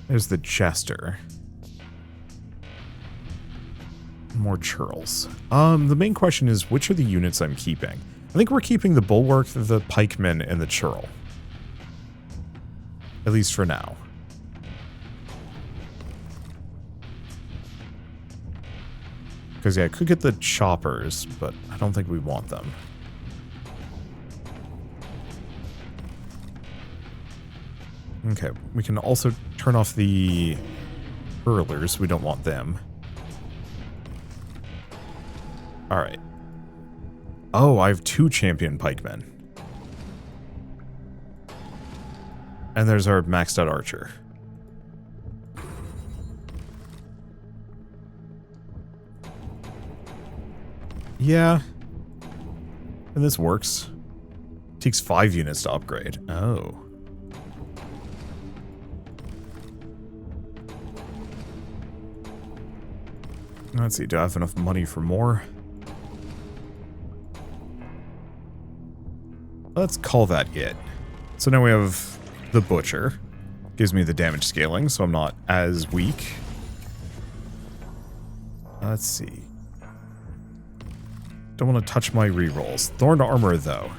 There's the Jester. More Churls. The main question is, which are the units I'm keeping? I think we're keeping the Bulwark, the Pikemen, and the Churl. At least for now. Because, yeah, I could get the Choppers, but I don't think we want them. Okay, we can also turn off the Hurlers. We don't want them. Alright. Oh, I have 2 Champion Pikemen. And there's our maxed out Archer. Yeah. And this works. Takes 5 units to upgrade. Oh. Let's see, do I have enough money for more? Let's call that it. So now we have the Butcher. Gives me the damage scaling, so I'm not as weak. Let's see. Don't want to touch my rerolls. Thorned Armor, though.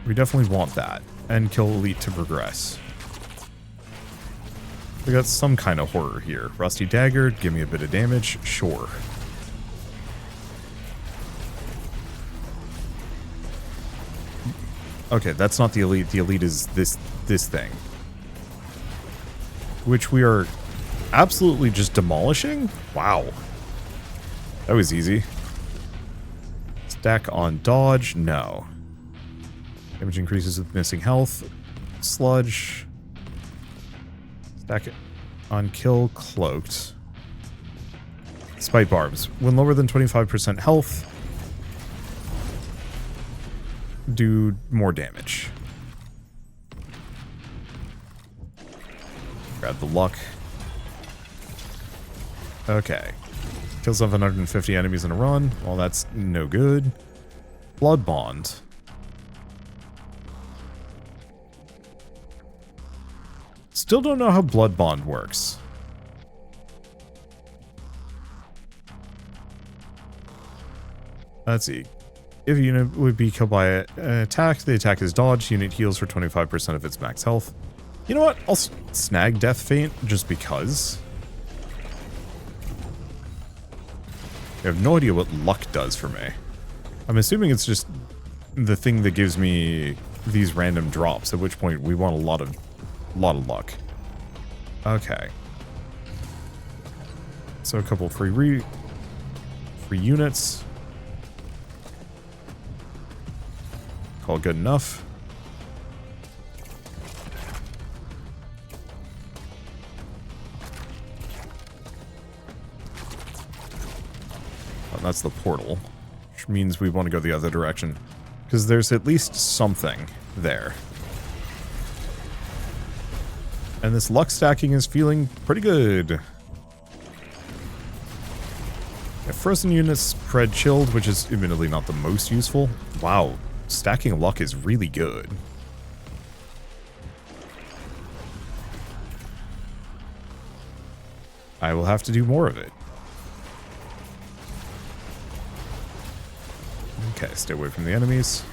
We definitely want that. And kill Elite to progress. We got some kind of horror here. Rusty Dagger, give me a bit of damage. Sure. Okay, that's not the Elite. The Elite is this thing. Which we are absolutely just demolishing? Wow. That was easy. Stack on dodge? No. Damage increases with missing health. Sludge. Stack it on kill, cloaked. Spite barbs. When lower than 25% health, do more damage. Grab the luck. Okay. Kill 750 enemies in a run. Well, that's no good. Blood Bond. Still don't know how Blood Bond works. Let's see. If a unit would be killed by an attack, the attack is dodged. Unit heals for 25% of its max health. You know what? I'll snag Death Feint just because. I have no idea what luck does for me. I'm assuming it's just the thing that gives me these random drops, at which point we want a lot of luck. Okay. So a couple free units. Call good enough. Oh, that's the portal, which means we want to go the other direction, because there's at least something there. And this luck stacking is feeling pretty good. Yeah, frozen units spread chilled, which is admittedly not the most useful. Wow, stacking luck is really good. I will have to do more of it. Okay, stay away from the enemies.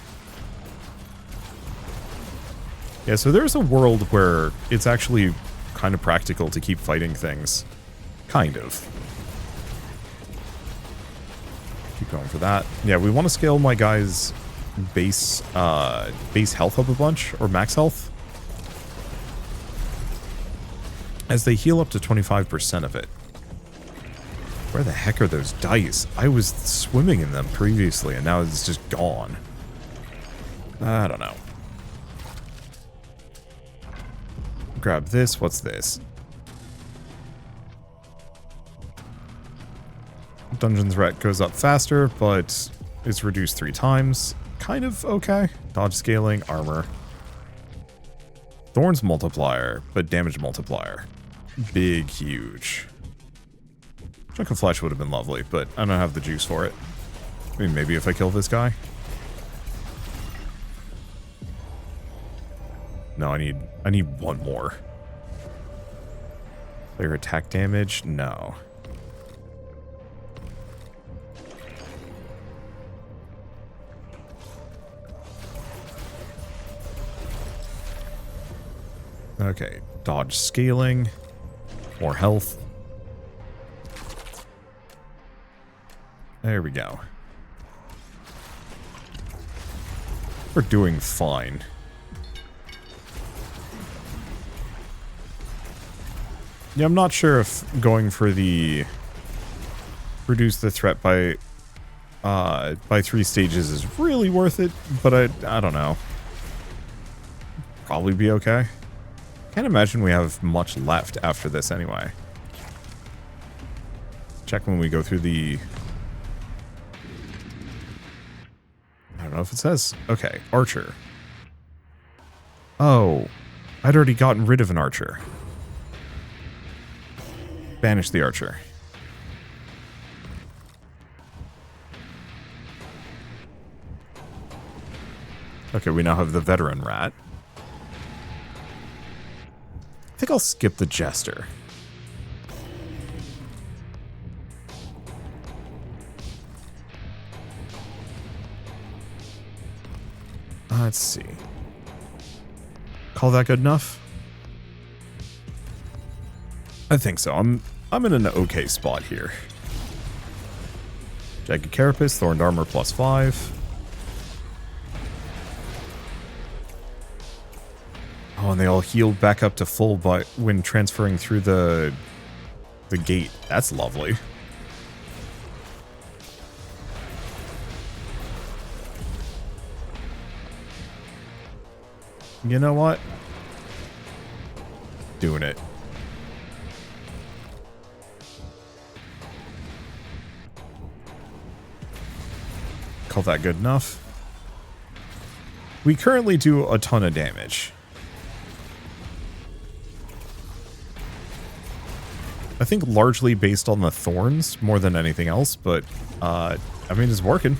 Yeah, so there's a world where it's actually kind of practical to keep fighting things. Kind of. Keep going for that. Yeah, we want to scale my guys' base health up a bunch, or max health. As they heal up to 25% of it. Where the heck are those dice? I was swimming in them previously, and now it's just gone. I don't know. Grab this. What's this? Dungeon's Ret goes up faster, but it's reduced 3 times. Kind of okay. Dodge scaling, armor. Thorns multiplier, but damage multiplier. Big, huge. Chunk of flesh would have been lovely, but I don't have the juice for it. I mean, maybe if I kill this guy. No, I need one more. Player attack damage? No. Okay, dodge scaling. More health. There we go. We're doing fine. Yeah, I'm not sure if going for the reduce the threat by 3 stages is really worth it, but I don't know. Probably be okay. Can't imagine we have much left after this anyway. Check when we go through the... I don't know if it says. Okay, archer. Oh, I'd already gotten rid of an archer. Banish the archer. Okay, we now have the veteran rat. I think I'll skip the jester. Let's see. Call that good enough? I think so. I'm in an okay spot here. Jagged Carapace, Thorned Armor +5. Oh, and they all healed back up to full when transferring through the gate. That's lovely. You know what? Doing it. Call that good enough. We currently do a ton of damage. I think largely based on the thorns more than anything else, but I mean, it's working.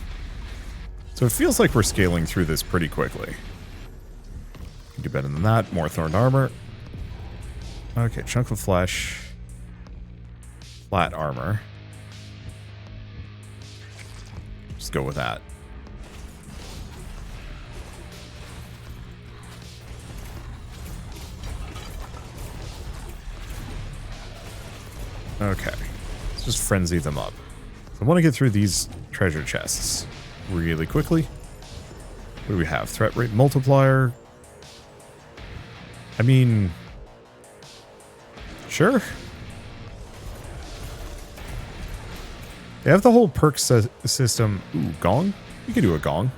So it feels like we're scaling through this pretty quickly. Can do better than that. More thorned armor. Okay, chunk of flesh. Flat armor. Just go with that. Okay. Let's just frenzy them up. So I want to get through these treasure chests really quickly. What do we have? Threat rate multiplier. I mean... Sure. They have the whole perk system. Ooh, gong? We could do a gong.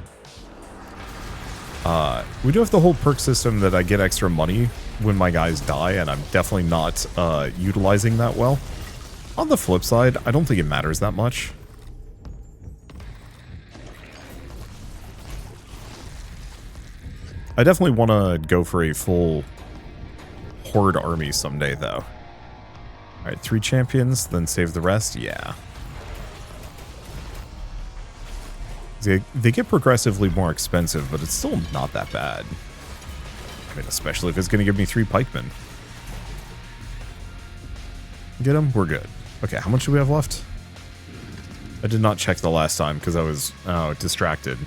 We do have the whole perk system that I get extra money when my guys die, and I'm definitely not utilizing that well. On the flip side, I don't think it matters that much. I definitely want to go for a full Horde army someday, though. Alright, 3 champions, then save the rest? Yeah. They get progressively more expensive, but it's still not that bad. I mean, especially if it's going to give me 3 pikemen. Get them? We're good. Okay, how much do we have left? I did not check the last time because I was distracted.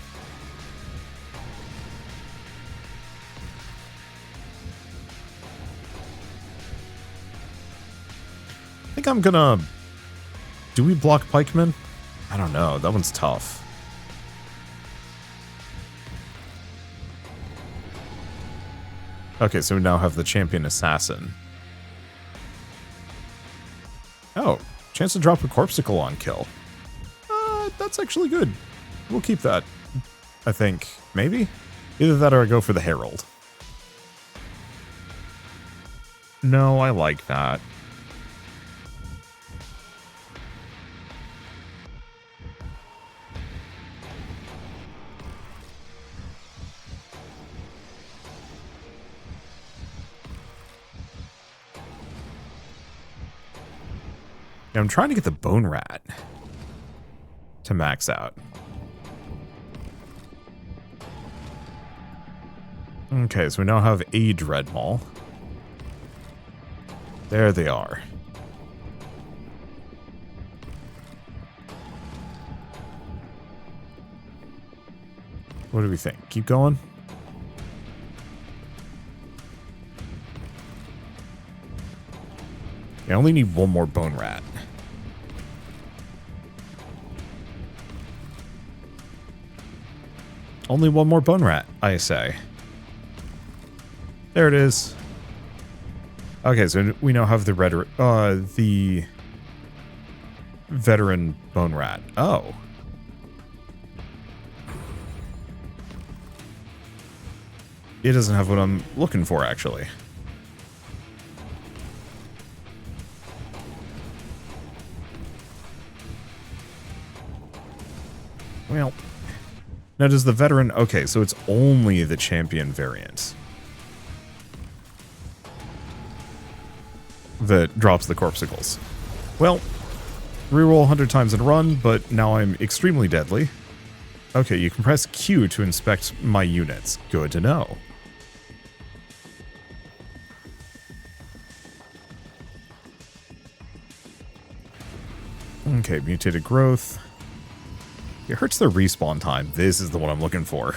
I think I'm gonna... Do we block pikemen? I don't know. That one's tough. Okay, so we now have the champion assassin. Oh, chance to drop a corpsicle on kill. That's actually good. We'll keep that, I think. Maybe? Either that or I go for the herald. No, I like that. Yeah, I'm trying to get the bone rat to max out. Okay, so we now have a dread maul. There they are. What do we think? Keep going? I only need one more bone rat. Only one more bone rat, I say. There it is. Okay, so we now have the the veteran bone rat. Oh. It doesn't have what I'm looking for, actually. Well, now does the veteran... Okay, so it's only the champion variant that drops the corpsicles. Well, reroll 100 times in a run, but now I'm extremely deadly. Okay, you can press Q to inspect my units. Good to know. Okay, mutated growth. It hurts their respawn time. This is the one I'm looking for.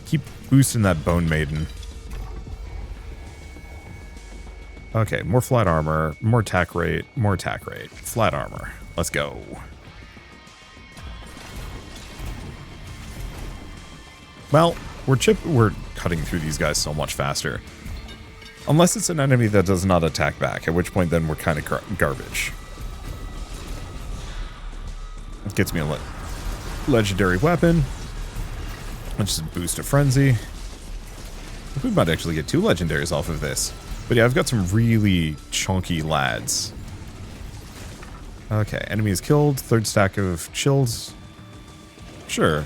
Keep boosting that Bone Maiden. Okay, more flat armor, more attack rate, flat armor. Let's go. Well, we're cutting through these guys so much faster. Unless it's an enemy that does not attack back, at which point then we're kind of garbage. It gets me a legendary weapon. Let's just boost a frenzy. We might actually get 2 legendaries off of this. But yeah, I've got some really chunky lads. Okay, enemy is killed. 3rd stack of chills. Sure.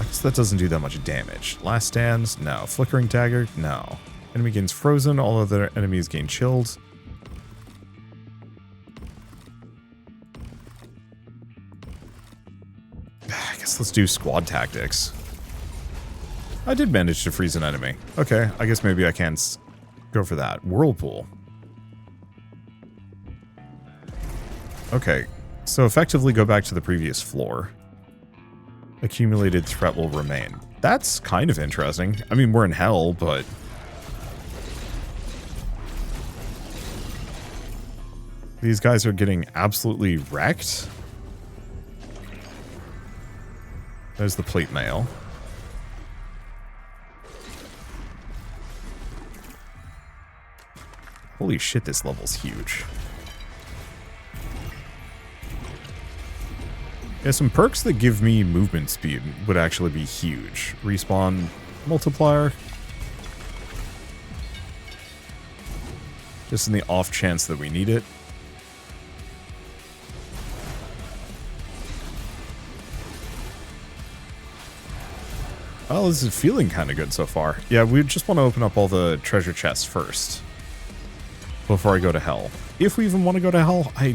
I guess that doesn't do that much damage. Last stands? No. Flickering dagger? No. Enemy gains frozen. All other enemies gain chilled. I guess let's do squad tactics. I did manage to freeze an enemy. Okay, I guess maybe I can go for that. Whirlpool. Okay, so effectively go back to the previous floor. Accumulated threat will remain. That's kind of interesting. I mean, we're in hell, but... These guys are getting absolutely wrecked. There's the plate mail. Holy shit, this level's huge. Yeah, some perks that give me movement speed would actually be huge. Respawn multiplier. Just in the off chance that we need it. Oh, this is feeling kind of good so far. Yeah, we just want to open up all the treasure chests first. Before I go to hell. If we even want to go to hell, I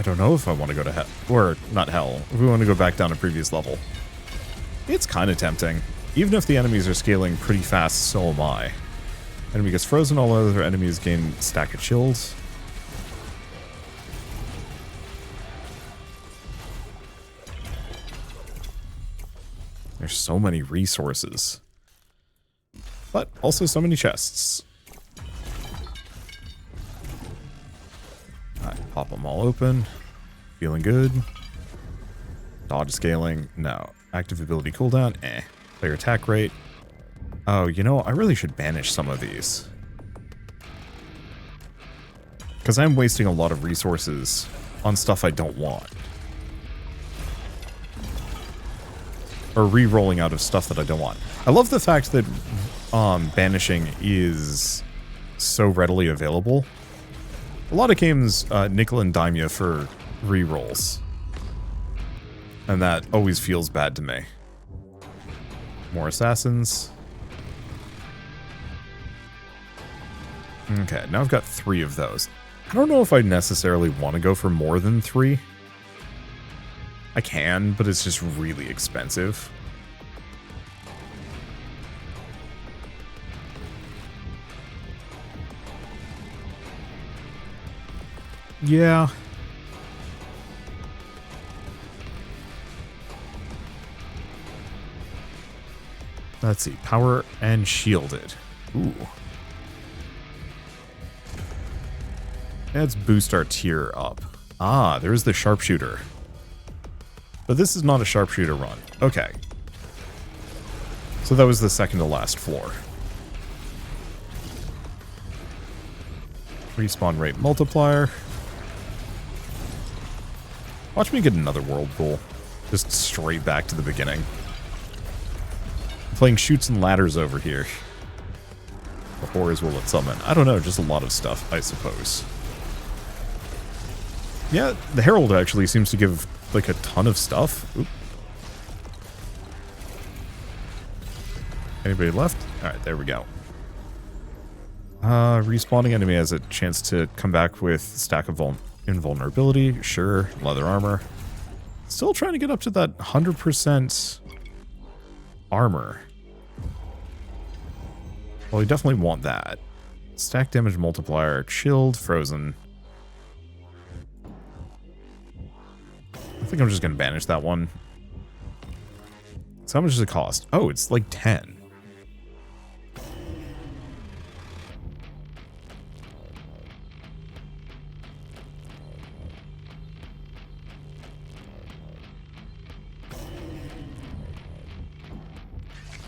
don't know if I want to go to hell. Or, not hell. If we want to go back down to previous level. It's kind of tempting. Even if the enemies are scaling pretty fast, so am I. Enemy gets frozen, all other enemies gain stack of chills. There's so many resources. But also so many chests. Alright, pop them all open. Feeling good. Dodge scaling, no. Active ability cooldown, eh. Player attack rate. Oh, you know, I really should banish some of these. Because I'm wasting a lot of resources on stuff I don't want. Or re-rolling out of stuff that I don't want. I love the fact that banishing is so readily available. A lot of games nickel and dime you for re-rolls. And that always feels bad to me. More assassins. Okay, now I've got 3 of those. I don't know if I necessarily want to go for more than 3. I can, but it's just really expensive. Yeah. Let's see. Power and shielded. Ooh. Let's boost our tier up. Ah, there's the sharpshooter. But this is not a sharpshooter run. Okay. So that was the second to last floor. Respawn rate multiplier. Watch me get another whirlpool. Just straight back to the beginning. I'm playing shoots and ladders over here. The horrors will it summon? I don't know, just a lot of stuff, I suppose. Yeah, the Herald actually seems to give, like, a ton of stuff. Oop. Anybody left? Alright, there we go. Respawning enemy has a chance to come back with stack of invulnerability. Sure. Leather armor. Still trying to get up to that 100% armor. Well, we definitely want that. Stack damage multiplier. Chilled. Frozen. I think I'm just going to banish that one. So how much does it cost? Oh, it's like 10.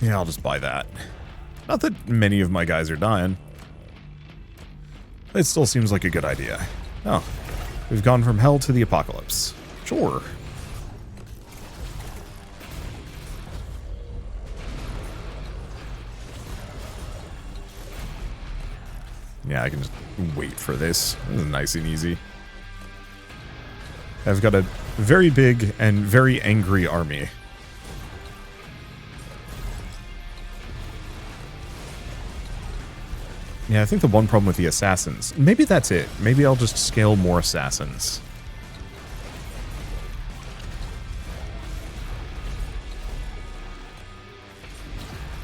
Yeah, I'll just buy that. Not that many of my guys are dying. It still seems like a good idea. Oh, we've gone from hell to the apocalypse. Sure. Yeah, I can just wait for this. This is nice and easy. I've got a very big and very angry army. Yeah, I think the one problem with the assassins... Maybe that's it. Maybe I'll just scale more assassins.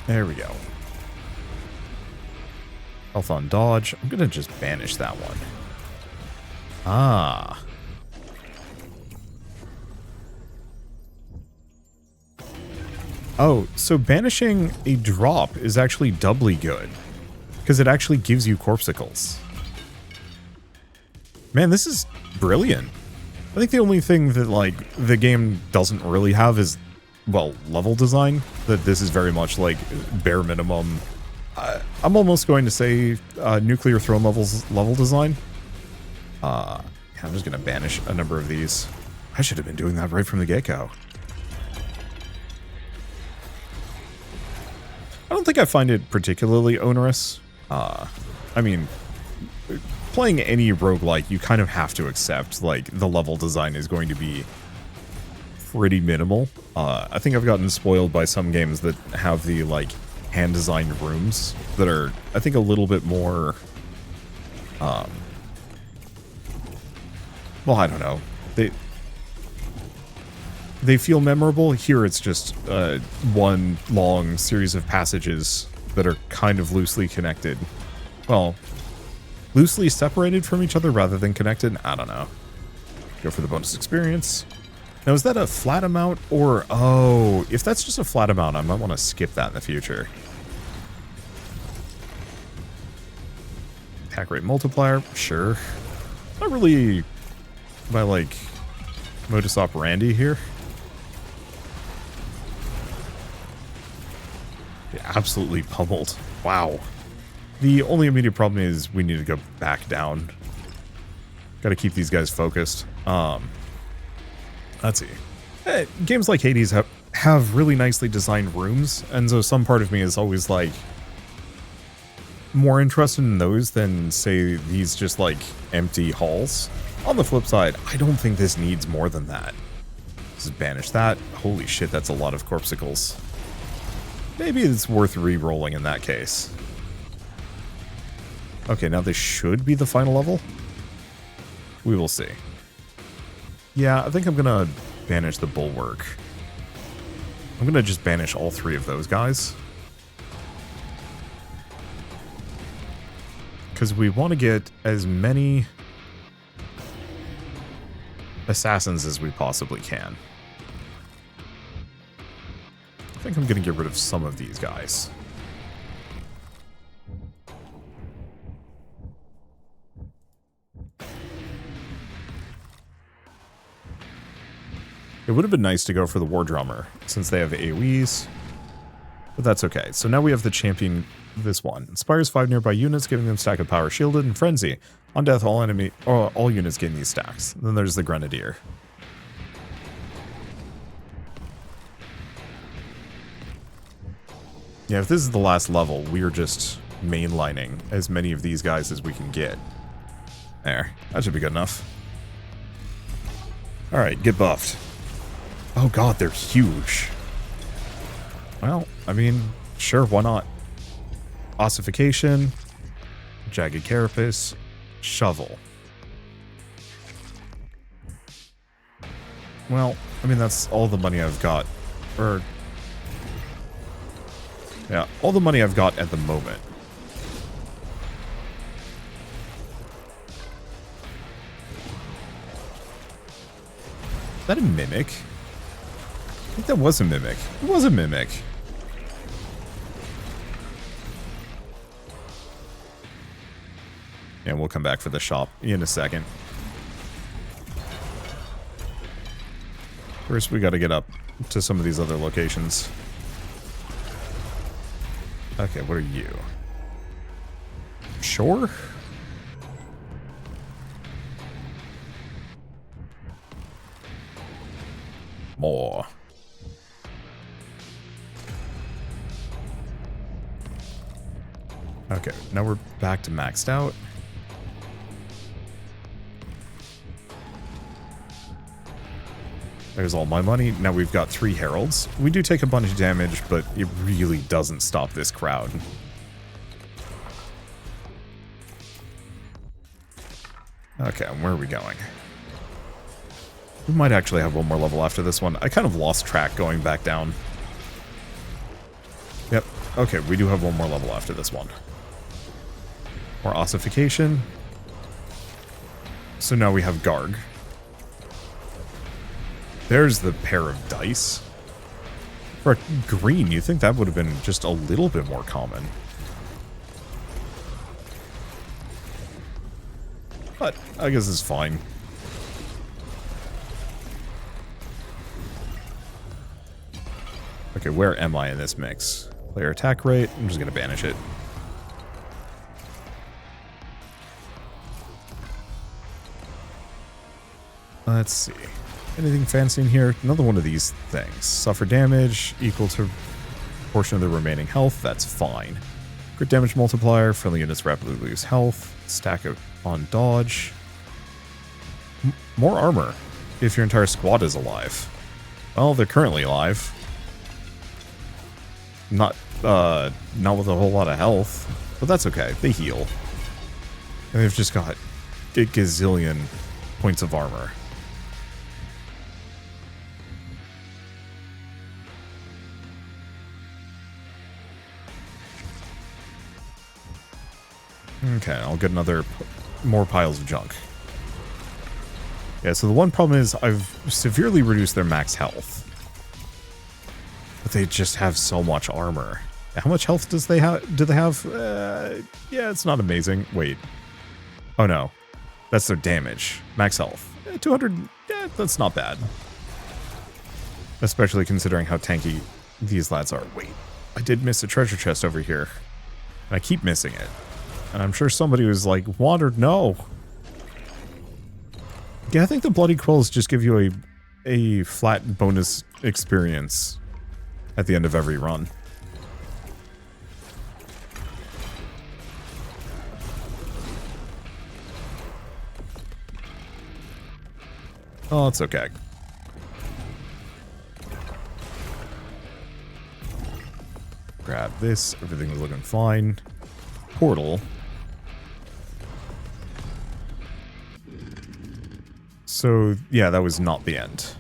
There we go. Health on dodge. I'm gonna just banish that one. Ah. Oh, so banishing a drop is actually doubly good. Because it actually gives you corpsicles. Man, this is brilliant. I think the only thing that, like, the game doesn't really have is, well, level design. That this is very much, like, bare minimum. I'm almost going to say nuclear throne level design. Yeah, I'm just going to banish a number of these. I should have been doing that right from the get-go. I don't think I find it particularly onerous. I mean, playing any roguelike, you kind of have to accept, like, the level design is going to be pretty minimal. I think I've gotten spoiled by some games that have the, like, hand-designed rooms that are, I think, a little bit more, well, I don't know. They feel memorable. Here it's just one long series of passages that are kind of loosely connected. Well, loosely separated from each other rather than connected? I don't know. Go for the bonus experience. Now, is that a flat amount or... Oh, if that's just a flat amount, I might want to skip that in the future. Attack rate multiplier? Sure. Not really my, like, modus operandi here. Absolutely pummeled. Wow. The only immediate problem is we need to go back down. Gotta keep these guys focused. Let's see. Games like Hades have really nicely designed rooms, and so some part of me is always, like, more interested in those than, say, these just, like, empty halls. On the flip side, I don't think this needs more than that. Just banish that. Holy shit, that's a lot of corpsicles. Maybe it's worth re-rolling in that case. Okay, now this should be the final level. We will see. Yeah, I think I'm gonna banish the bulwark. I'm gonna just banish all three of those guys. Because we want to get as many assassins as we possibly can. I think I'm going to get rid of some of these guys. It would have been nice to go for the War Drummer, since they have AoEs. But that's okay. So now we have the champion, this one. Inspires 5 nearby units, giving them stack of power, shielded, and frenzy. On death, all units gain these stacks. Then there's the Grenadier. Yeah, if this is the last level, we are just mainlining as many of these guys as we can get. There. That should be good enough. Alright, get buffed. Oh god, they're huge. Well, I mean, sure, why not? Ossification, Jagged Carapace, Shovel. Well, I mean, that's all the money I've got. Yeah, all the money I've got at the moment. Is that a mimic? I think that was a mimic. It was a mimic. And we'll come back for the shop in a second. First, we got to get up to some of these other locations. Okay, what are you? Sure? More. Okay, now we're back to maxed out. There's all my money. Now we've got 3 heralds. We do take a bunch of damage, but it really doesn't stop this crowd. Okay, where are we going? We might actually have one more level after this one. I kind of lost track going back down. Yep. Okay, we do have one more level after this one. More ossification. So now we have Garg. There's the pair of dice. For green, you think that would have been just a little bit more common. But I guess it's fine. Okay, where am I in this mix? Player attack rate. I'm just going to banish it. Let's see. Anything fancy in here? Another one of these things. Suffer damage equal to portion of the remaining health. That's fine. Crit damage multiplier. Friendly units rapidly lose health. Stack of on dodge. More armor if your entire squad is alive. Well, they're currently alive. Not with a whole lot of health, but that's okay. They heal. And they've just got a gazillion points of armor. Okay, I'll get more piles of junk. Yeah, so the one problem is I've severely reduced their max health. But they just have so much armor. How much health do they have? Yeah, it's not amazing. Wait. Oh no. That's their damage. Max health. 200, yeah, that's not bad. Especially considering how tanky these lads are. Wait, I did miss a treasure chest over here. And I keep missing it. And I'm sure somebody was like, Wandered, no. Yeah, I think the Bloody Quills just give you a flat bonus experience at the end of every run. Oh, it's okay. Grab this. Everything is looking fine. Portal. So, yeah, that was not the end.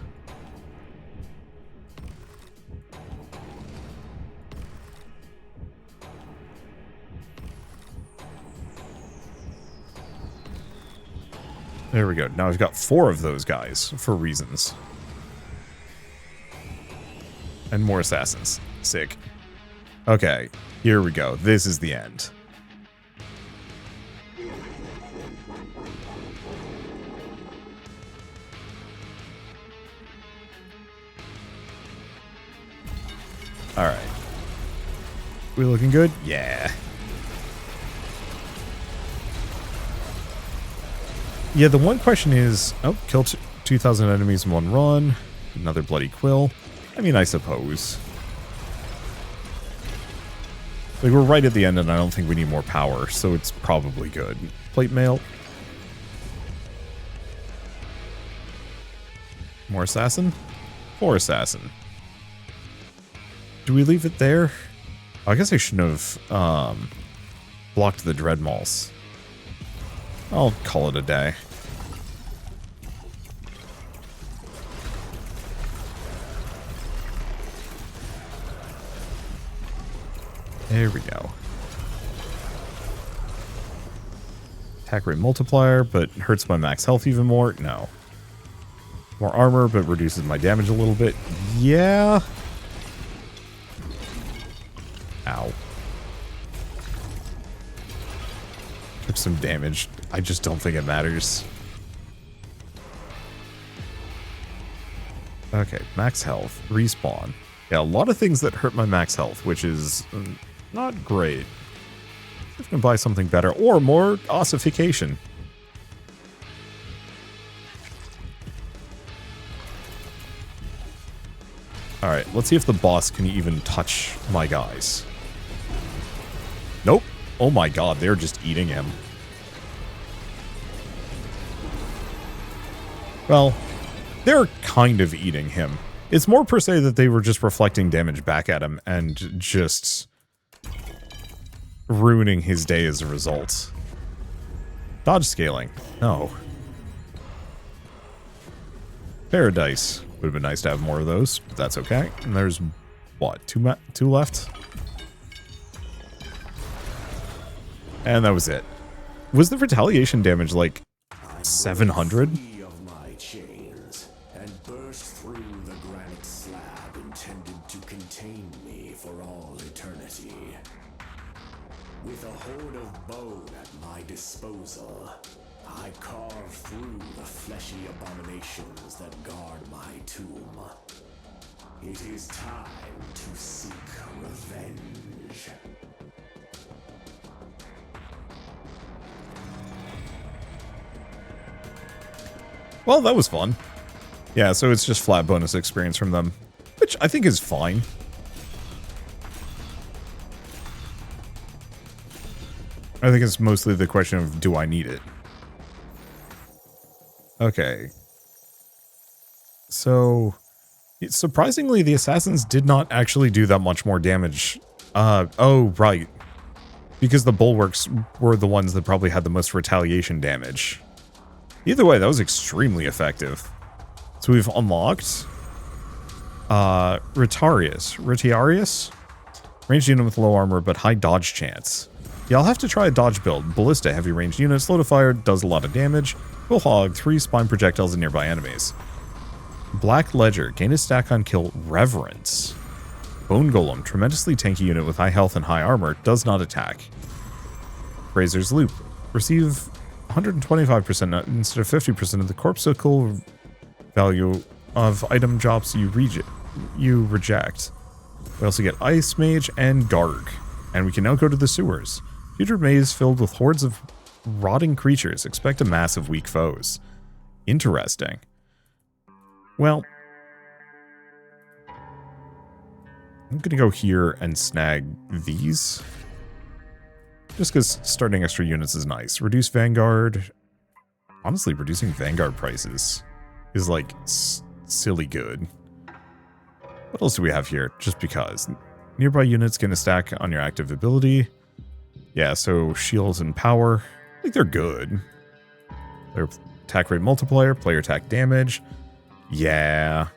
There we go. Now I've got 4 of those guys for reasons. And more assassins. Sick. Okay, here we go. This is the end. Alright. We looking good? Yeah. Yeah, the one question is... Oh, kill 2,000 enemies in one run. Another bloody quill. I mean, I suppose. Like, we're right at the end, and I don't think we need more power, so it's probably good. Plate mail. More assassin? 4 assassin. Do we leave it there? I guess I shouldn't have blocked the dread mauls. I'll call it a day. There we go. Attack rate multiplier, but hurts my max health even more. No. More armor, but reduces my damage a little bit. Yeah. Ow. Took some damage. I just don't think it matters. Okay, max health. Respawn. Yeah, a lot of things that hurt my max health, which is not great. I'm gonna buy something better or more ossification. Alright, let's see if the boss can even touch my guys. Nope. Oh my god, they're just eating him. Well, they're kind of eating him. It's more per se that they were just reflecting damage back at him and just ruining his day as a result. Dodge scaling. No. Paradise. Would have been nice to have more of those, but that's okay. And there's, what, two left? And that was it. Was the retaliation damage like 700? With a horde of bone at my disposal, I carve through the fleshy abominations that guard my tomb. It is time to seek revenge. Well, that was fun. Yeah, so it's just flat bonus experience from them, which I think is fine. I think it's mostly the question of, do I need it? Okay. So, surprisingly, the assassins did not actually do that much more damage. Oh, right. Because the bulwarks were the ones that probably had the most retaliation damage. Either way, that was extremely effective. So we've unlocked Retiarius? Ranged unit with low armor but high dodge chance. Yeah, I'll have to try a dodge build. Ballista, heavy ranged unit, slow to fire, does a lot of damage. Will hog 3 spine projectiles at nearby enemies. Black Ledger, gain a stack on kill, Reverence. Bone Golem, tremendously tanky unit with high health and high armor, does not attack. Razor's Loop, receive 125% instead of 50% of the corpuscle value of item drops you reject. We also get Ice Mage and Garg, and we can now go to the sewers. Future maze filled with hordes of rotting creatures. Expect a mass of weak foes. Interesting. Well, I'm gonna go here and snag these. Just because starting extra units is nice. Reduce Vanguard. Honestly, reducing Vanguard prices is like silly good. What else do we have here? Just because. Nearby units gain a stack on your active ability. Yeah, so shields and power. I think they're good. They're attack rate multiplier, player attack damage. Yeah.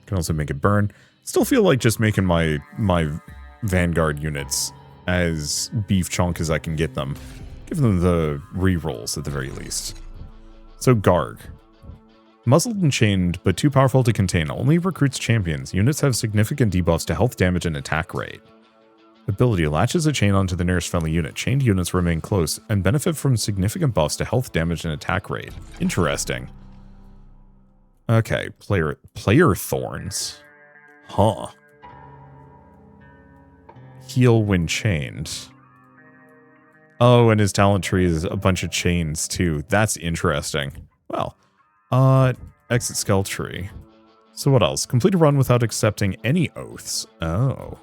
Can also make it burn. Still feel like just making my Vanguard units as beef chunk as I can get them. Give them the rerolls at the very least. So Garg. Muzzled and chained, but too powerful to contain, only recruits champions. Units have significant debuffs to health damage and attack rate. Ability latches a chain onto the nearest friendly unit. Chained units remain close and benefit from significant buffs to health damage and attack rate. Interesting. Okay, player thorns. Huh. Heal when chained. Oh, and his talent tree is a bunch of chains too. That's interesting. Well, exit skull tree. So what else? Complete a run without accepting any oaths. Oh.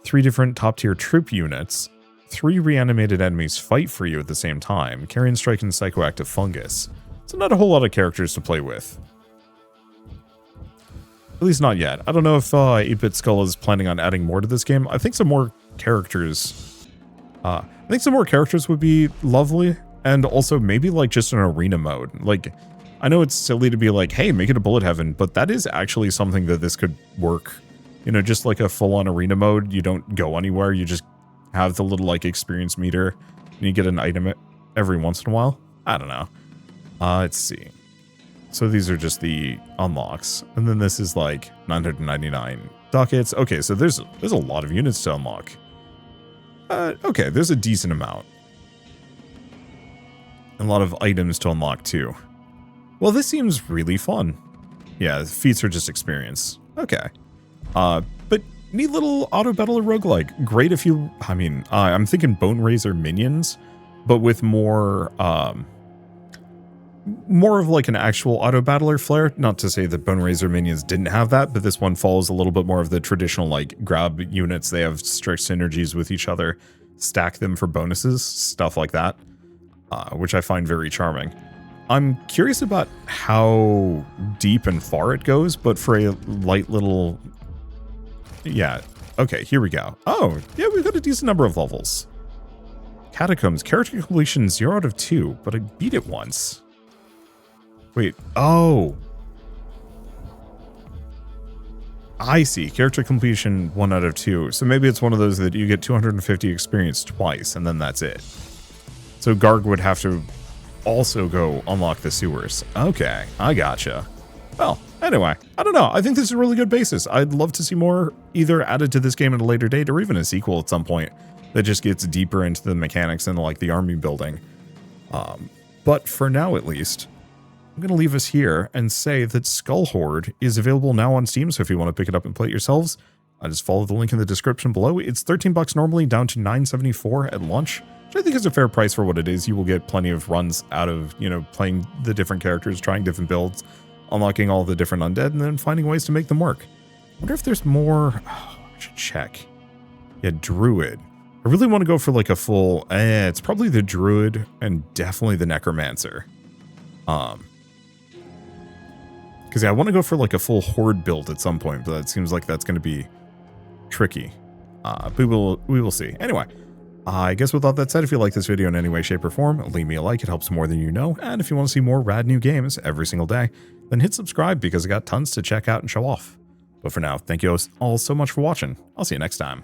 3 different top tier troop units. 3 reanimated enemies fight for you at the same time. Carrion strike and psychoactive fungus. So not a whole lot of characters to play with. At least not yet. I don't know if 8-Bit Skull is planning on adding more to this game. I think some more characters. Would be lovely. And also maybe like just an arena mode. Like, I know it's silly to be like, hey, make it a bullet heaven, but that is actually something that this could work. You know, just like a full-on arena mode. You don't go anywhere. You just have the little like experience meter and you get an item every once in a while. I don't know. Let's see. So these are just the unlocks. And then this is like 999 ducats. Okay, so there's a lot of units to unlock. Okay, there's a decent amount. A lot of items to unlock too. Well, this seems really fun. Yeah, feats are just experience. Okay. But neat little auto battler roguelike. Great if you, I mean, I'm thinking Bone Razor minions, but with more of like an actual auto battler flair. Not to say that Bone Razor minions didn't have that, but this one follows a little bit more of the traditional like grab units. They have strict synergies with each other, stack them for bonuses, stuff like that, which I find very charming. I'm curious about how deep and far it goes, but for a light little... Yeah, okay, here we go. Oh, yeah, we've got a decent number of levels. Catacombs, character completion 0 out of 2, but I beat it once. Wait, oh. I see, character completion 1 out of 2. So maybe it's one of those that you get 250 experience twice, and then that's it. So Garg would have to also go unlock the sewers. Okay, I gotcha. Well, anyway, I don't know. I think this is a really good basis. I'd love to see more either added to this game at a later date or even a sequel at some point that just gets deeper into the mechanics and like the army building. But for now, at least, I'm going to leave us here and say that Skull Horde is available now on Steam. So if you want to pick it up and play it yourselves, just follow the link in the description below. It's $13 normally, down to $9.74 at launch, which I think is a fair price for what it is. You will get plenty of runs out of, you know, playing the different characters, trying different builds, unlocking all the different undead, and then finding ways to make them work. I wonder if there's more... Oh, I should check. Yeah, Druid. I really want to go for like a full... it's probably the Druid and definitely the Necromancer. Because yeah, I want to go for like a full Horde build at some point, but that seems like that's going to be tricky. But we will see. Anyway, I guess with all that said, if you like this video in any way, shape, or form, leave me a like. It helps more than you know. And if you want to see more rad new games every single day, then hit subscribe because I got tons to check out and show off. But for now, thank you all so much for watching. I'll see you next time.